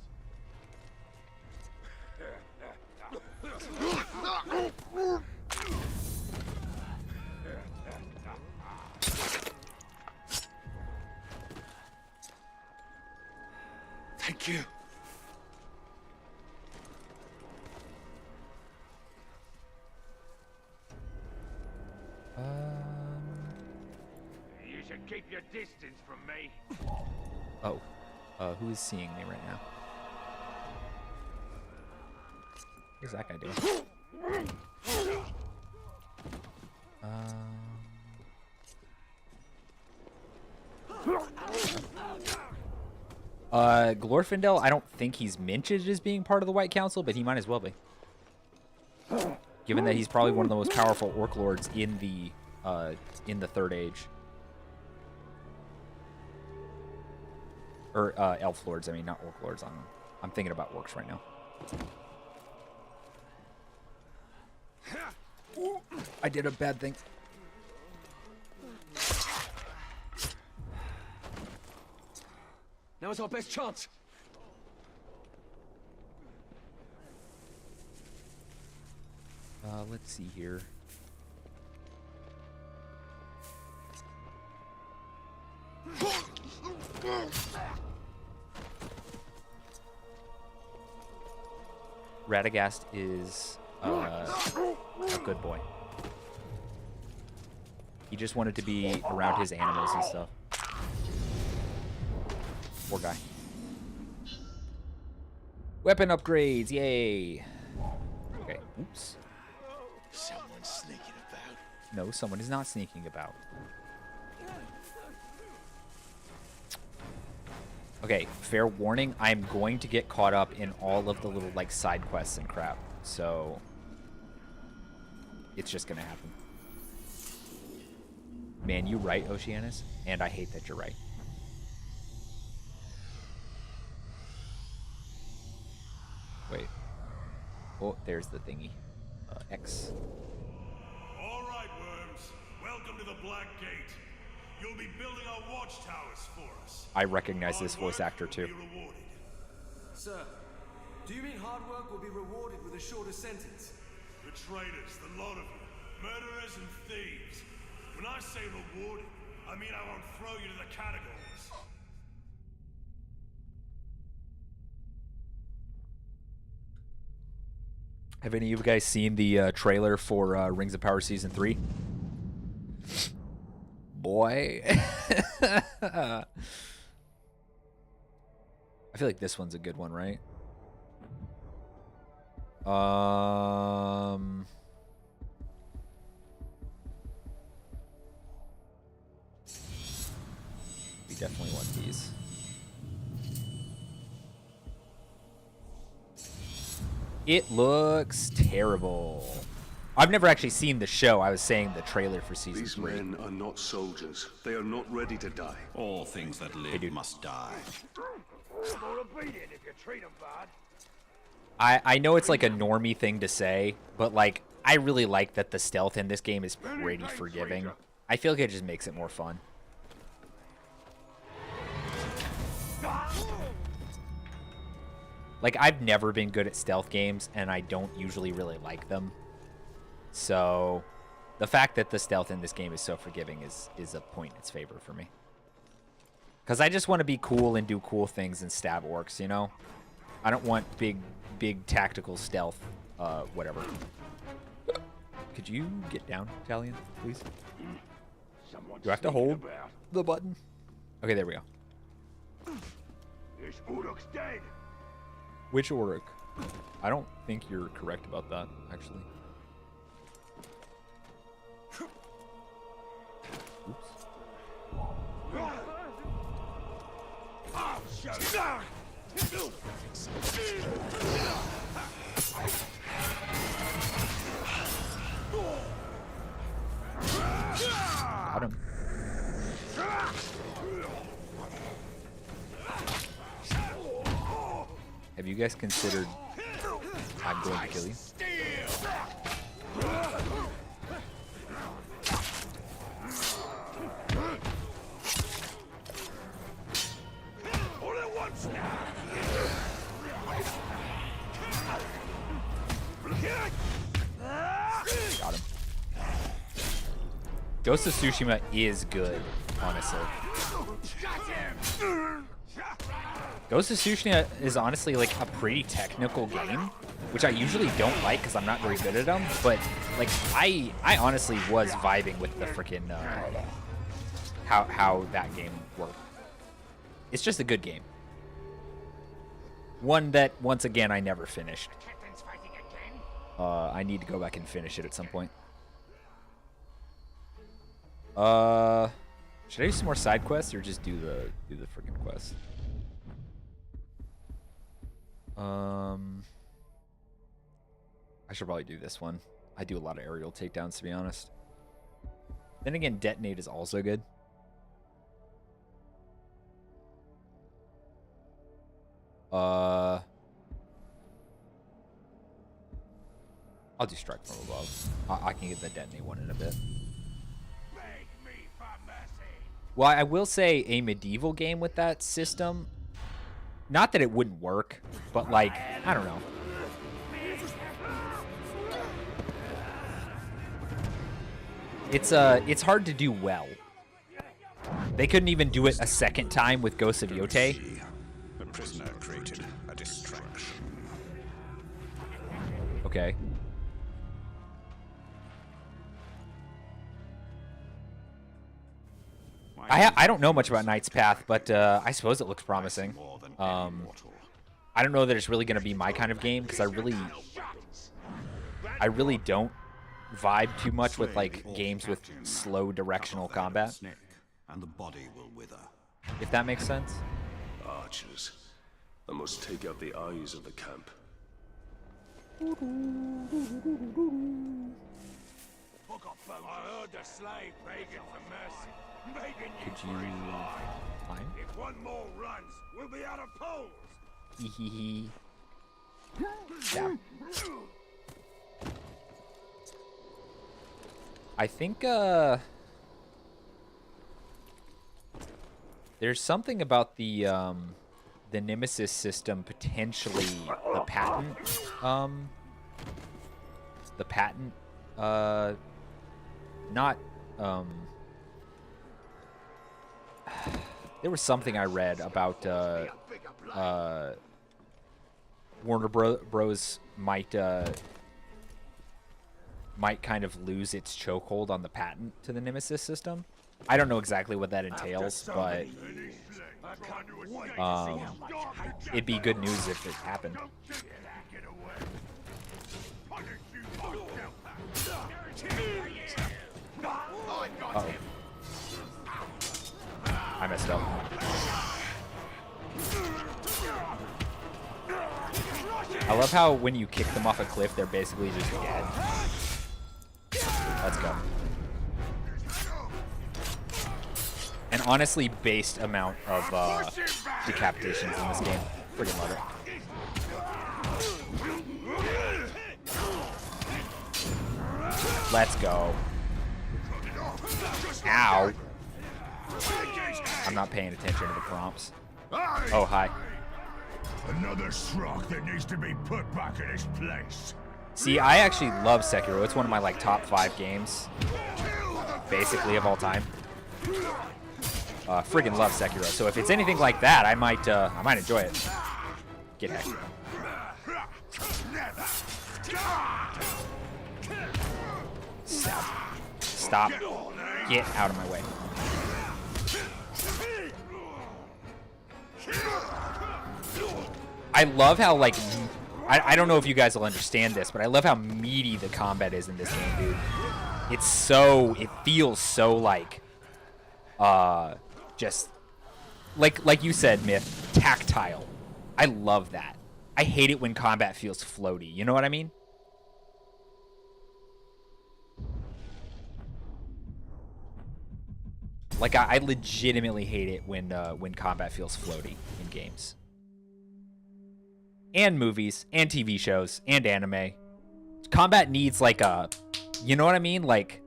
Thank you. You should keep your distance from me. Oh. Who is seeing me right now? What's that guy doing? Glorfindel, I don't think he's mentioned as being part of the White Council, but he might as well be. Given that he's probably one of the most powerful Orc Lords in the Third Age. Or Elf Lords, I mean, not Orc Lords. I'm thinking about Orcs right now. I did a bad thing. Now is our best chance. Let's see here. Radagast is a good boy. He just wanted to be around his animals and stuff. Poor guy. Weapon upgrades, yay! Okay, oops. Someone's sneaking about. No, someone is not sneaking about. Okay, fair warning, I'm going to get caught up in all of the little, like, side quests and crap. So, it's just gonna happen. Man, you right, Oceanus, and I hate that you're right. Wait. Oh, there's the thingy. X. All right, worms. Welcome to the Black Gate. You'll be building our watchtowers for us. I recognize this voice actor too. Sir, do you mean hard work will be rewarded with a shorter sentence? The traitors, the lot of you, murderers and thieves. When I say rewarded, I mean I won't throw you to the catacombs. Have any of you guys seen the trailer for Rings of Power Season 3? Boy. I feel like this one's a good one, right? We definitely want these. It looks terrible. I've never actually seen the show. I was saying the trailer for season 3. These men are not soldiers. They are not ready to die. All things that live must die. I know it's like a normie thing to say, but like I really like that the stealth in this game is pretty forgiving. I feel like it just makes it more fun. Like, I've never been good at stealth games, and I don't usually really like them. So, the fact that the stealth in this game is so forgiving is a point in its favor for me. Because I just want to be cool and do cool things and stab orcs, you know? I don't want big tactical stealth, whatever. Could you get down, Italian, please? Do I have to hold the button? Okay, there we go. This Uruk's dead. Which Uruk? I don't think you're correct about that, actually. Oops. Got him. Have you guys considered I'm going to kill you? Got him. Ghost of Tsushima is good, honestly. Ghost of Tsushima is honestly like a pretty technical game, which I usually don't like because I'm not very good at them. But like I honestly was vibing with the freaking how that game worked. It's just a good game. One that once again I never finished. I need to go back and finish it at some point. Should I do some more side quests or just do the freaking quest? I should probably do this one. I do a lot of aerial takedowns, to be honest. Then again, detonate is also good. I'll do strike from above. I can get the detonate one in a bit. Well, I will say a medieval game with that system, not that it wouldn't work, but like, I don't know. It's hard to do well. They couldn't even do it a second time with Ghosts of Yote. The prisoner created a distraction. Okay. I don't know much about Knight's Path, but I suppose it looks promising. I don't know that it's really going to be my kind of game because I really don't vibe too much with like games with slow directional combat. And the body will wither. If that makes sense. Archers. I must take out the eyes of the camp. I heard the slave begging for mercy. Begging you Could for you his life. climb? If one more runs, we'll be out of poles. Hehehe. Yeah. I think there's something about the Nemesis system potentially the patent not there was something I read about Warner Bros might kind of lose its chokehold on the patent to the Nemesis system. I don't know exactly what that entails, but it'd be good news if it happened. Uh-oh. I messed up. I love how when you kick them off a cliff, they're basically just dead. Let's go. An honestly based amount of decapitations in this game. Friggin' love it. Let's go. Ow. I'm not paying attention to the prompts. Oh, hi. Another Shrock that needs to be put back in its place. See, I actually love Sekiro. It's one of my like top 5 games, basically of all time. Friggin' love Sekiro. So if it's anything like that, I might enjoy it. Get heck. Stop. Stop. Get out of my way. I love how, like, I don't know if you guys will understand this, but I love how meaty the combat is in this game, dude. It's so, it feels so, like, just, like you said, Myth, tactile. I love that. I hate it when combat feels floaty. You know what I mean? Like, I legitimately hate it when combat feels floaty in games. And movies, and TV shows, and anime. Combat needs, like, you know what I mean? Like,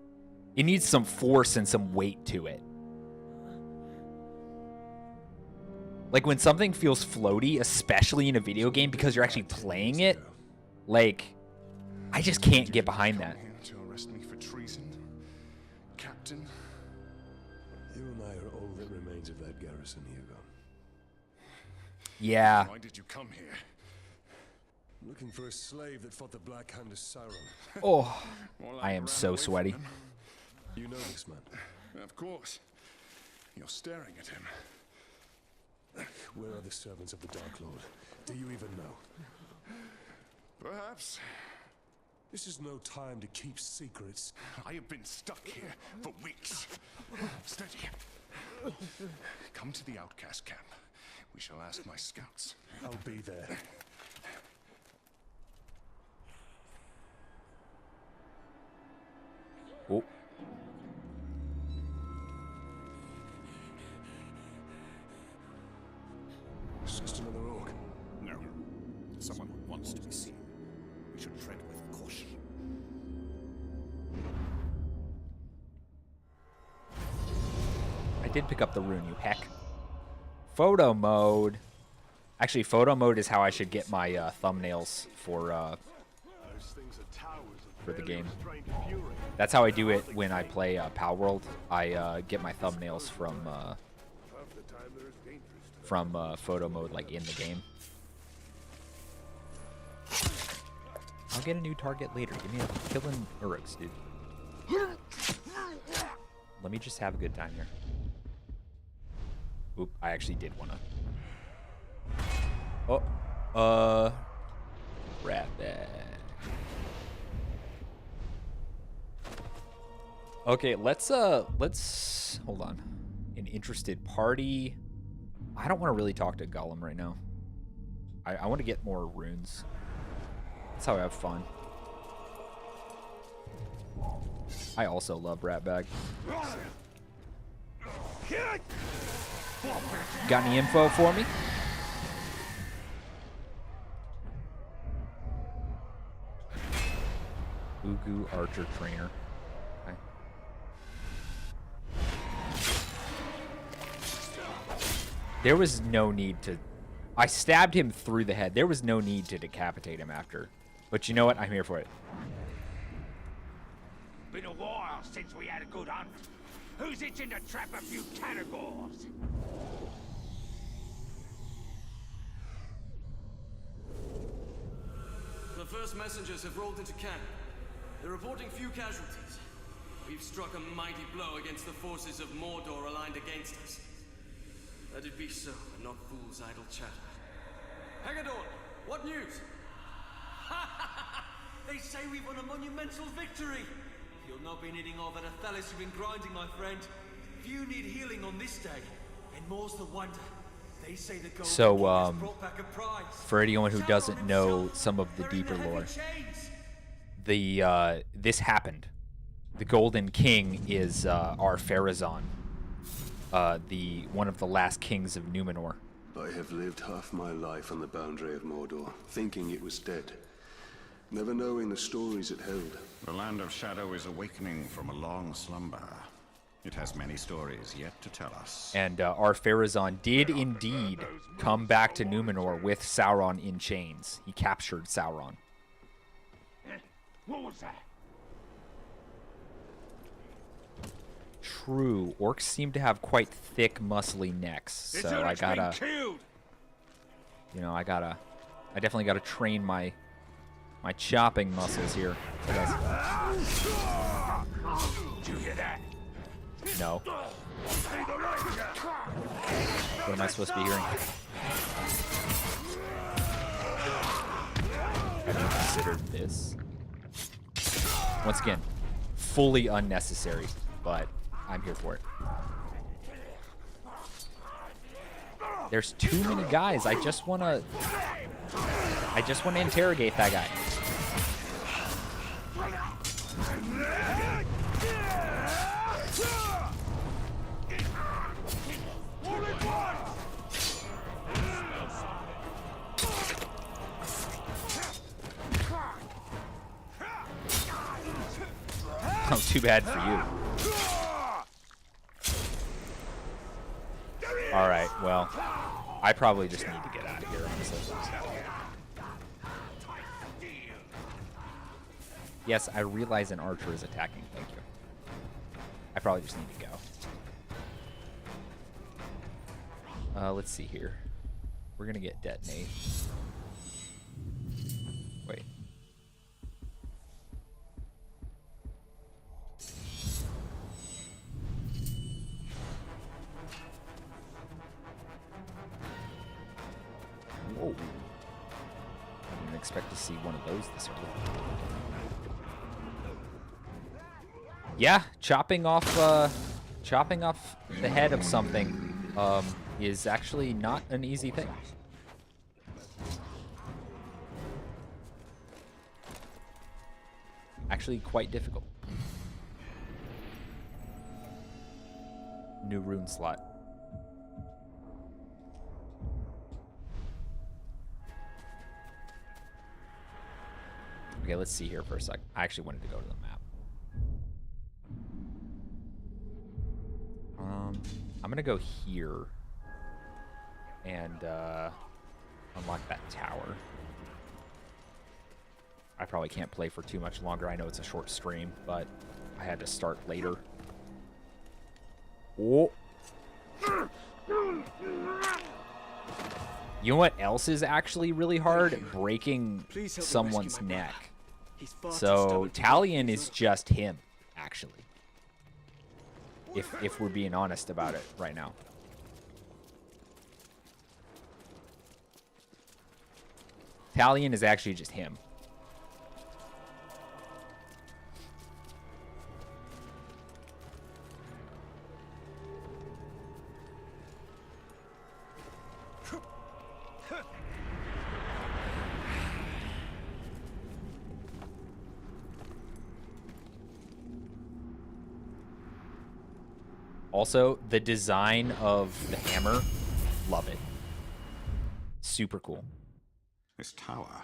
it needs some force and some weight to it. Like, when something feels floaty, especially in a video game, because you're actually playing it, like, I just can't get behind that. To arrest me for treason, Captain. You and I are all that remains of that garrison, Hugo. Yeah. Why did you come here? Looking for a slave that fought the Black Hand of Sauron. Oh, I am so sweaty. You know this man? Of course. You're staring at him. Where are the servants of the Dark Lord? Do you even know? Perhaps. This is no time to keep secrets. I have been stuck here for weeks. Steady. Come to the outcast camp. We shall ask my scouts. I'll be there. Oh. It's just another orc. No. Someone who wants to be seen. We should tread with caution. I did pick up the rune, you heck. Photo mode. Actually, photo mode is how I should get my thumbnails for Those things are towers of for the game. That's how I do it when I play Pal World. I get my thumbnails from photo mode, like in the game. I'll get a new target later. Give me a killing Uruks, dude. Let me just have a good time here. Oop, I actually did wanna. Oh, rat bag. Okay, let's hold on. An interested party. I don't want to really talk to Gollum right now. I want to get more runes. That's how I have fun. I also love Ratbag. Got any info for me? Ugu Archer Trainer. Okay. There was no need to... I stabbed him through the head. There was no need to decapitate him after. But you know what? I'm here for it. Been a while since we had a good hunt. Who's itching to trap a few carnivores? The first messengers have rolled into camp. They're reporting few casualties. We've struck a mighty blow against the forces of Mordor aligned against us. Let it be so, and not fools' idle chatter. Haggadorn, what news? They say we've won a monumental victory. You'll not be needing all that Athalis you've been grinding, my friend. Few need healing on this day, and more's the wonder. They say the gold has brought back a prize. For anyone who doesn't know some of the deeper lore, this happened. The Golden King is Ar-Pharazôn, one of the last kings of Numenor. I have lived half my life on the boundary of Mordor, thinking it was dead, never knowing the stories it held. The Land of Shadow is awakening from a long slumber. It has many stories yet to tell us. And Ar-Pharazôn did indeed come back to Numenor with Sauron in chains. He captured Sauron. What was that? True. Orcs seem to have quite thick, muscly necks, so I gotta... You know, I definitely gotta train my chopping muscles here. Did you hear that? No. What am I supposed to be hearing? Have you considered this? Once again, fully unnecessary, but I'm here for it. There's too many guys. I just wanna interrogate that guy. Oh, too bad for you. All right, well, I probably just need to get out of here, honestly. Yes, I realize an archer is attacking. Thank you. I probably just need to go. Let's see here. We're gonna get detonate. Wait. Whoa. I didn't expect to see one of those this early. Yeah, chopping off the head of something is actually not an easy thing. Actually quite difficult. New rune slot. Okay, let's see here for a sec. I actually wanted to go to the map. I'm gonna go here and unlock that tower. I probably can't play for too much longer. I know it's a short stream, but I had to start later. Oh. You know what else is actually really hard? Breaking someone's neck. So Talion is just him, actually. If we're being honest about it right now. Talion is actually just him. Also, the design of the hammer, love it. Super cool. This tower,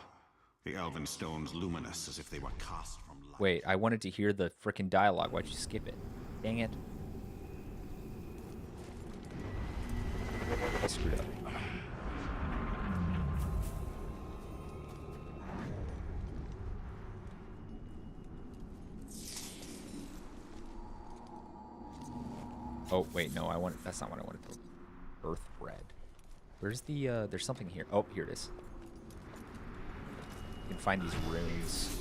the elven stones luminous as if they were cast from light. Wait, I wanted to hear the frickin' dialogue. Why'd you skip it? Dang it. I screwed up. Oh, wait, no, that's not what I wanted. Earth bread. Where's the, there's something here. Oh, here it is. You can find these runes.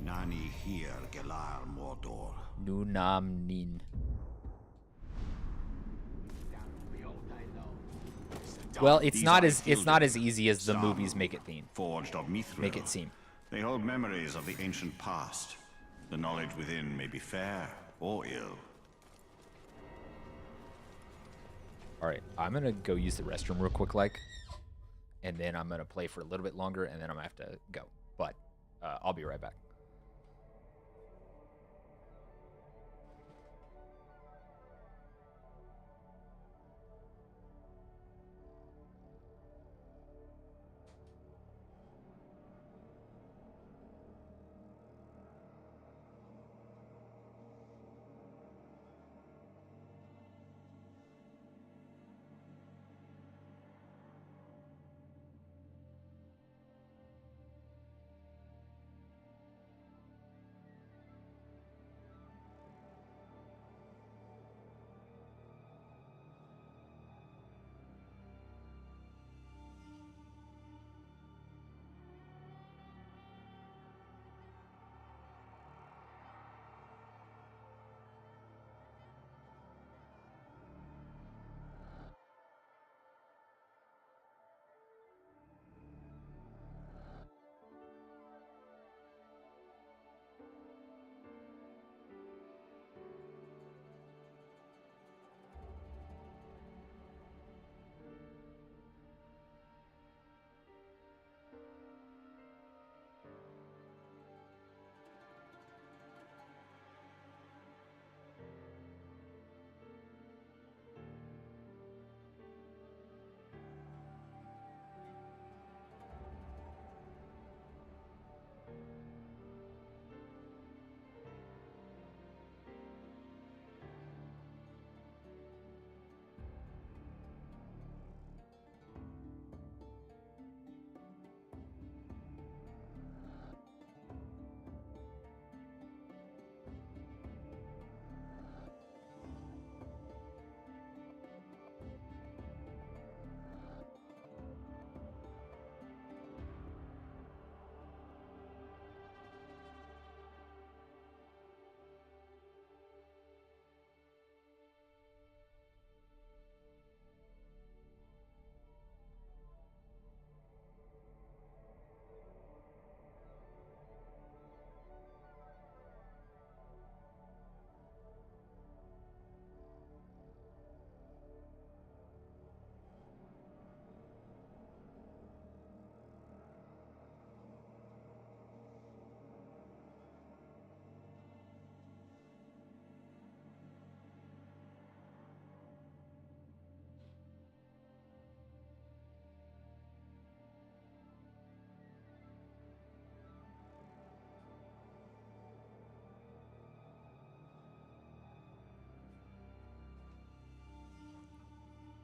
Nani here, Gelar Mordor. Nunam Nin. Well, it's not as easy as the movies make it Forged of Mithril. Make it seem. They hold memories of the ancient past. The knowledge within may be fair or ill. All right, I'm gonna go use the restroom real quick, and then I'm gonna play for a little bit longer, and then I'm gonna have to go. But I'll be right back.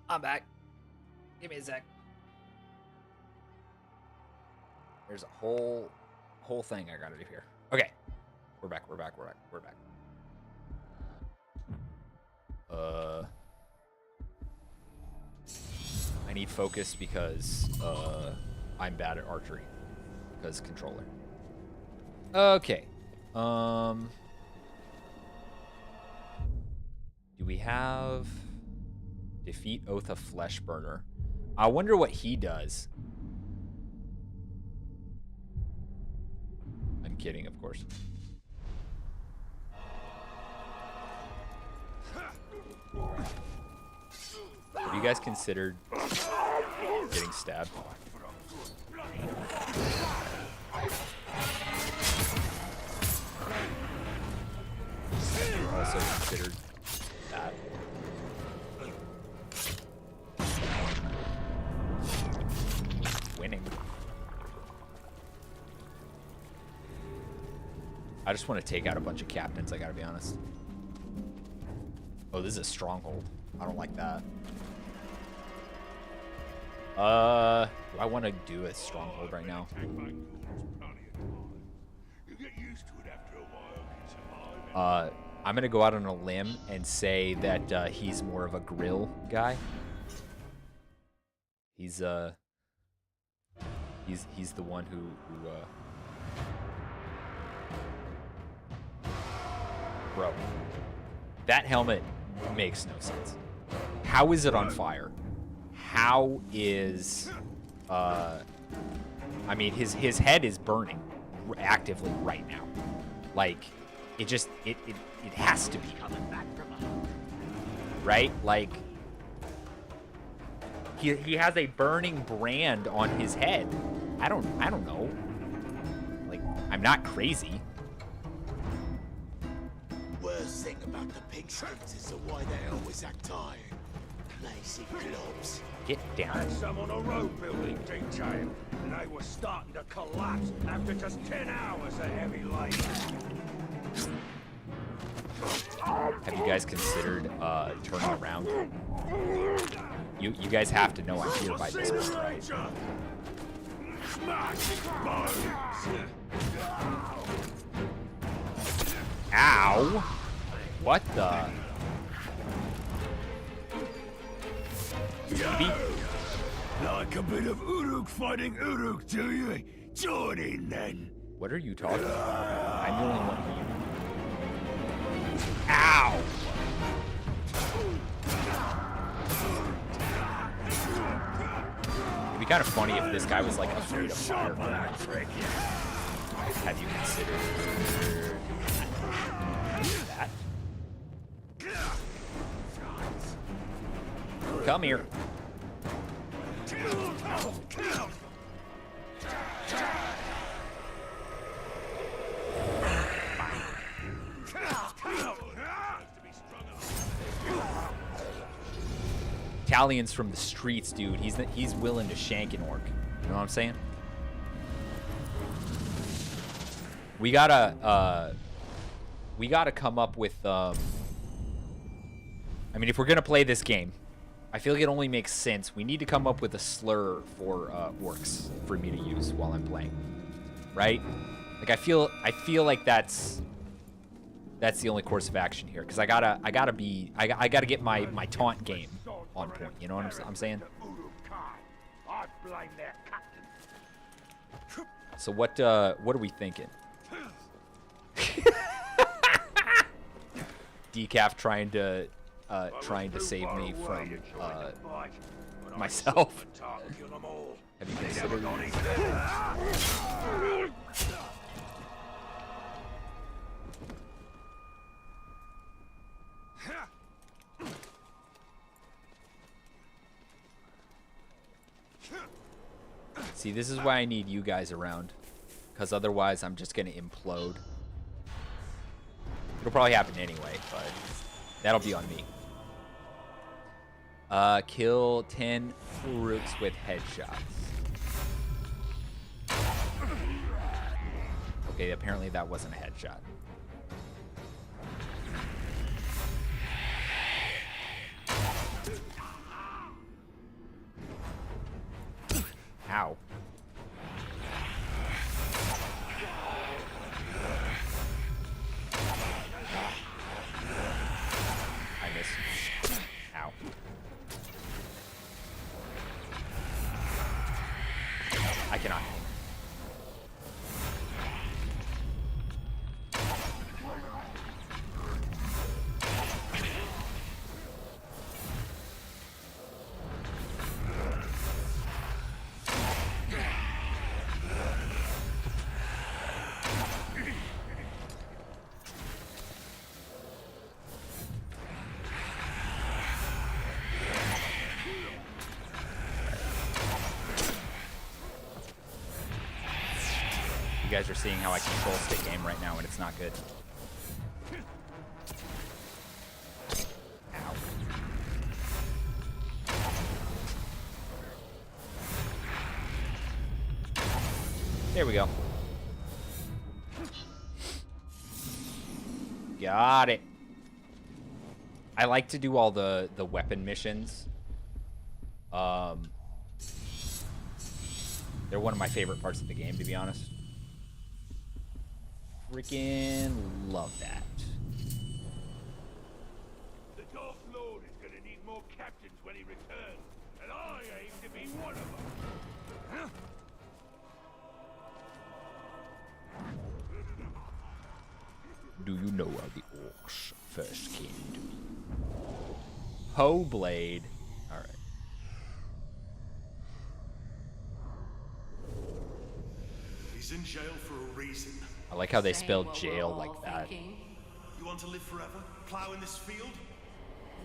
I'm back. Give me a sec. There's a whole whole thing I gotta do here. Okay. We're back. I need focus because I'm bad at archery. Because controller. Okay. Do we have defeat Oath of Fleshburner? I wonder what he does. I'm kidding, of course. Have you guys considered getting stabbed? Also considered that. Winning. I just want to take out a bunch of captains, I gotta be honest. Oh, this is a stronghold. I don't like that. Do I want to do a stronghold right now? I'm gonna go out on a limb and say that he's more of a grill guy. He's the one who bro, that helmet makes no sense. How is it on fire? How is I mean his head is burning actively right now. Like it has to be. Right? Like he has a burning brand on his head. I don't know. Like I'm not crazy. Worst thing about the pigskins is why they always act tired. Lazy globs. Get down. Had some on a road building detail, and they were starting to collapse after just 10 hours of heavy labor. Have you guys considered turning around? You guys have to know I'm here by this point, right? Ow! What the? Maybe? Like a bit of Uruk fighting Uruk, do you? Join in then. What are you talking about? I'm the only one here. Ow! It'd be kind of funny if this guy was like afraid of fire. Have you considered that? Come here. Italians from the streets, dude. He's willing to shank an orc. You know what I'm saying? We gotta come up with I mean, if we're gonna play this game, I feel like it only makes sense. We need to come up with a slur for orcs for me to use while I'm playing, right? Like I feel like that's the only course of action here, because I gotta get my taunt game on point. You know what I'm saying? So what are we thinking? Decaf trying to save me from myself. Have you considered? See, this is why I need you guys around, because otherwise I'm just gonna implode. It'll probably happen anyway, but that'll be on me. Kill 10 Uruks with headshots. Okay, apparently that wasn't a headshot. Ow. I cannot. You guys are seeing how I control stick aim right now, and it's not good. Ow. There we go. Got it. I like to do all the weapon missions. They're one of my favorite parts of the game, to be honest. Freaking love that. The Dark Lord is gonna need more captains when he returns, and I aim to be one of them. Do you know how the orcs first came to be? Hoe blade. All right. He's in jail for a reason. I like how they spelled jail like that. You want to live forever? Plow in this field?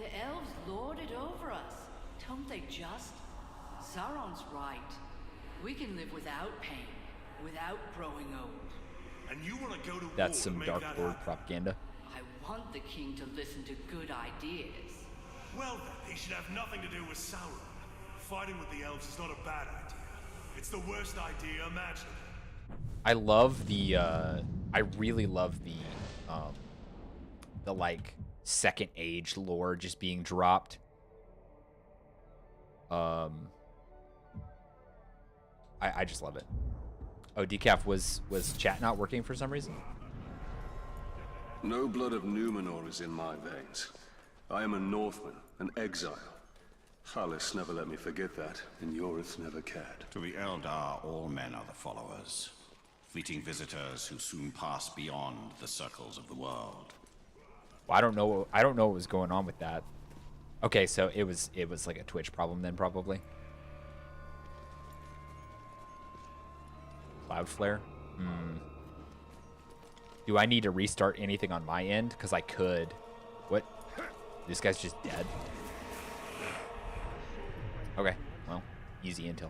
The elves lord it over us. Don't they just? Sauron's right. We can live without pain, without growing old. And you want to go to That's war some to make Dark that Lord happen? propaganda. I want the king to listen to good ideas. Well then, he should have nothing to do with Sauron. Fighting with the elves is not a bad idea. It's the worst idea imaginable. I love the I really love the like second age lore just being dropped. I just love it. Oh, Decaf, was chat not working for some reason? No blood of Numenor is in my veins. I am a Northman, an exile. Hallis never let me forget that, and Yorith never cared. To the Eldar, all men are the followers. Fleeting visitors who soon pass beyond the circles of the world. Well, I don't know what was going on with that. Okay, so it was like a Twitch problem then, probably. Cloudflare? Do I need to restart anything on my end? Because I could. What? This guy's just dead? Okay, well, easy intel.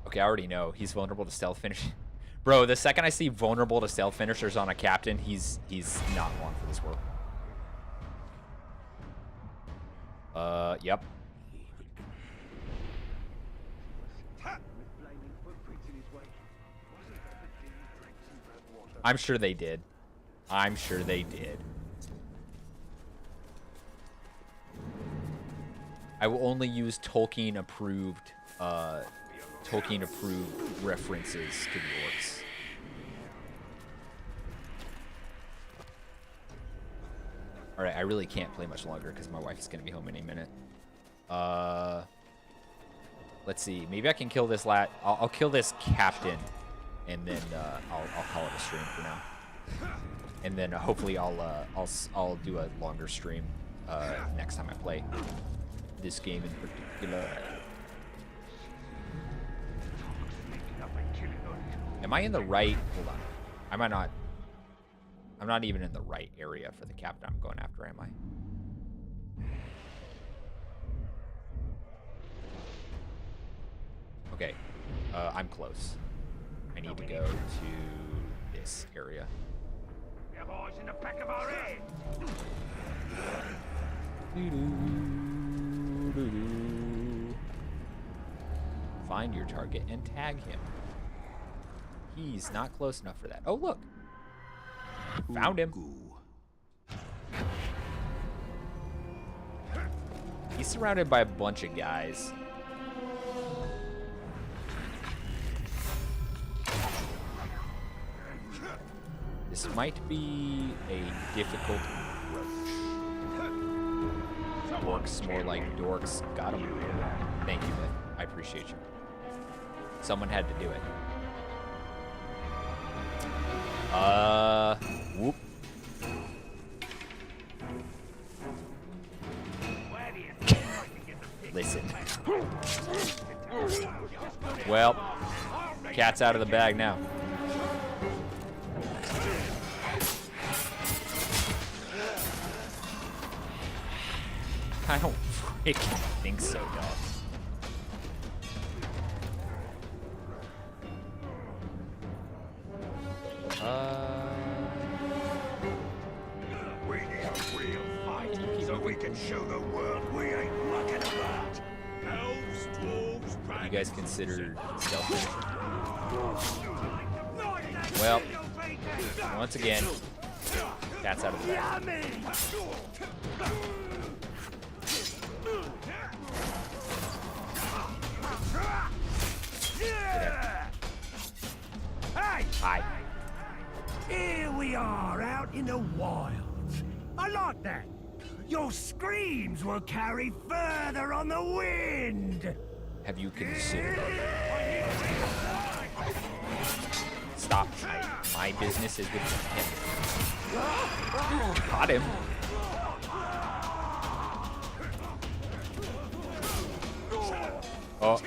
Okay, I already know. He's vulnerable to stealth finish. Bro, the second I see vulnerable to stealth finishers on a captain, he's not one for this world. Yep. I'm sure they did. I'm sure they did. I will only use Tolkien approved references to the orcs. Alright, I really can't play much longer because my wife is going to be home any minute. Let's see. Maybe I can kill this I'll kill this captain, and then I'll call it a stream for now. And then hopefully I'll do a longer stream next time I play this game in particular. Am I in the right? Hold on. I'm not even in the right area for the captain I'm going after, am I? Okay. I'm close. I need to go to this area. We have eyes in the back of our head. Find your target and tag him. He's not close enough for that. Oh, look. Found him. He's surrounded by a bunch of guys. This might be a difficult approach. orcs more like dorks. Got him. Thank you, Myth. I appreciate you. Someone had to do it. Whoop. Listen. Well, cat's out of the bag now. I don't freaking think so, dog. We need a real fight so we can show the world we ain't mucking about. Elves, dwarves, You guys consider stealth? Well, once again, cat's out of the bag. Hey! Hi. Here we are out in the wilds. I like that. Your screams will carry further on the wind. Have you considered? Stop. My business is with him. Got him. Oh.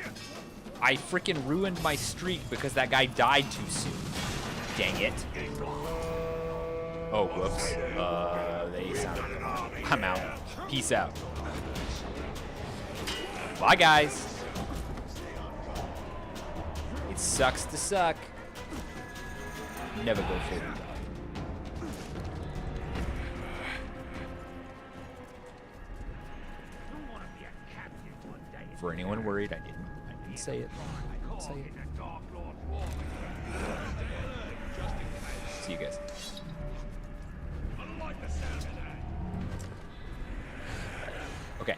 I freaking ruined my streak because that guy died too soon. Dang it. Oh, whoops. They sounded good. I'm out. Peace out. Bye, guys. It sucks to suck. Never go full dog. For anyone worried, I didn't say it. I didn't say it. See you guys. Okay.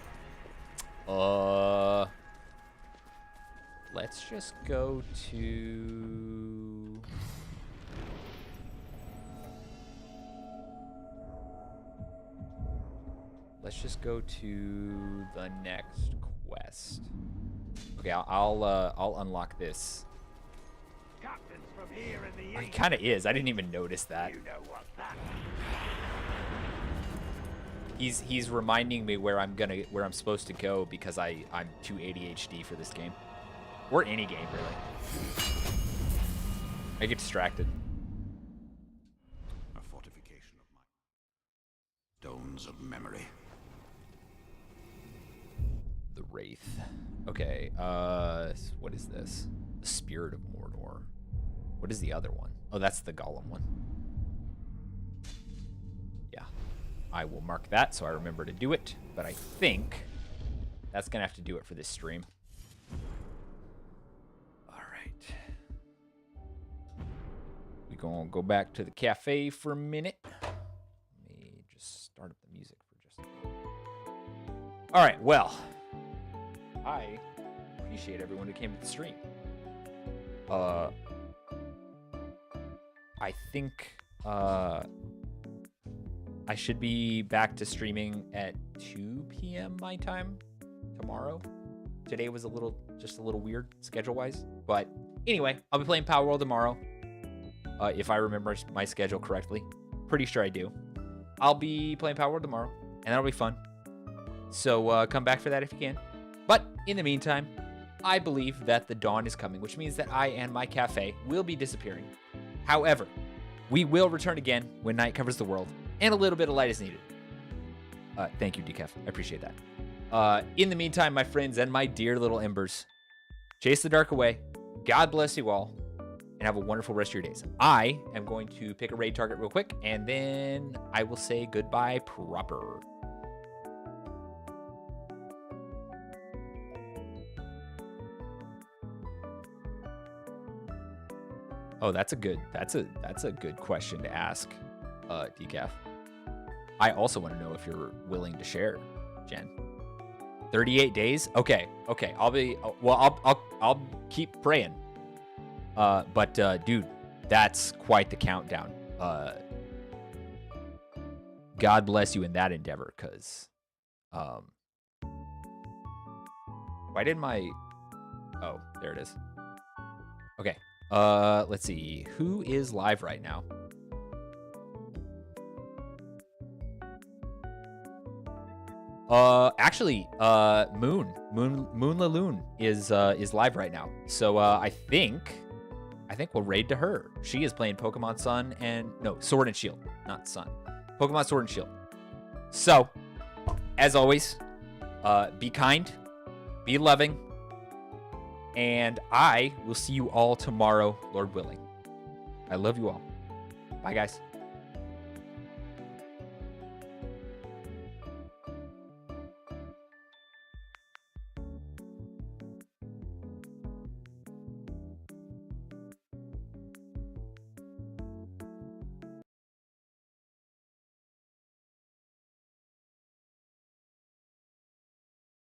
Let's just go to... Let's just go to the next quest. Okay, I'll unlock this. He kind of is. I didn't even notice that. He's reminding me where I'm supposed to go because I'm too ADHD for this game, or any game really. I get distracted. A fortification of my stones of memory. The Wraith. Okay, what is this? The Spirit of Mordor. What is the other one? Oh, that's the Gollum one. Yeah. I will mark that so I remember to do it, but I think that's gonna have to do it for this stream. Alright. We're gonna go back to the cafe for a minute. Let me just start up the music for just a minute. Alright, well. I appreciate everyone who came to the stream. I think I should be back to streaming at 2 p.m. my time tomorrow. Today was just a little weird schedule-wise, but anyway, I'll be playing Power World tomorrow. If I remember my schedule correctly. Pretty sure I do. I'll be playing Power World tomorrow, and that'll be fun. So come back for that if you can. But in the meantime, I believe that the dawn is coming, which means that I and my cafe will be disappearing. However, we will return again when night covers the world, and a little bit of light is needed. Thank you, Decaf. I appreciate that. In the meantime, my friends and my dear little embers, chase the dark away. God bless you all, and have a wonderful rest of your days. I am going to pick a raid target real quick, and then I will say goodbye proper. Oh, that's a good question to ask, Decaf. I also want to know if you're willing to share, Jen. 38 days? Okay. I'll keep praying. But dude, that's quite the countdown. God bless you in that endeavor, because Why did my... Oh, there it is. Okay. Let's see. Who is live right now? Actually, Moon Laloon is live right now. So I think we'll raid to her. She is playing Pokemon Sun and Sword and Shield, not Sun. Pokemon Sword and Shield. So, as always, be kind, be loving, and I will see you all tomorrow, Lord willing. I love you all. Bye, guys.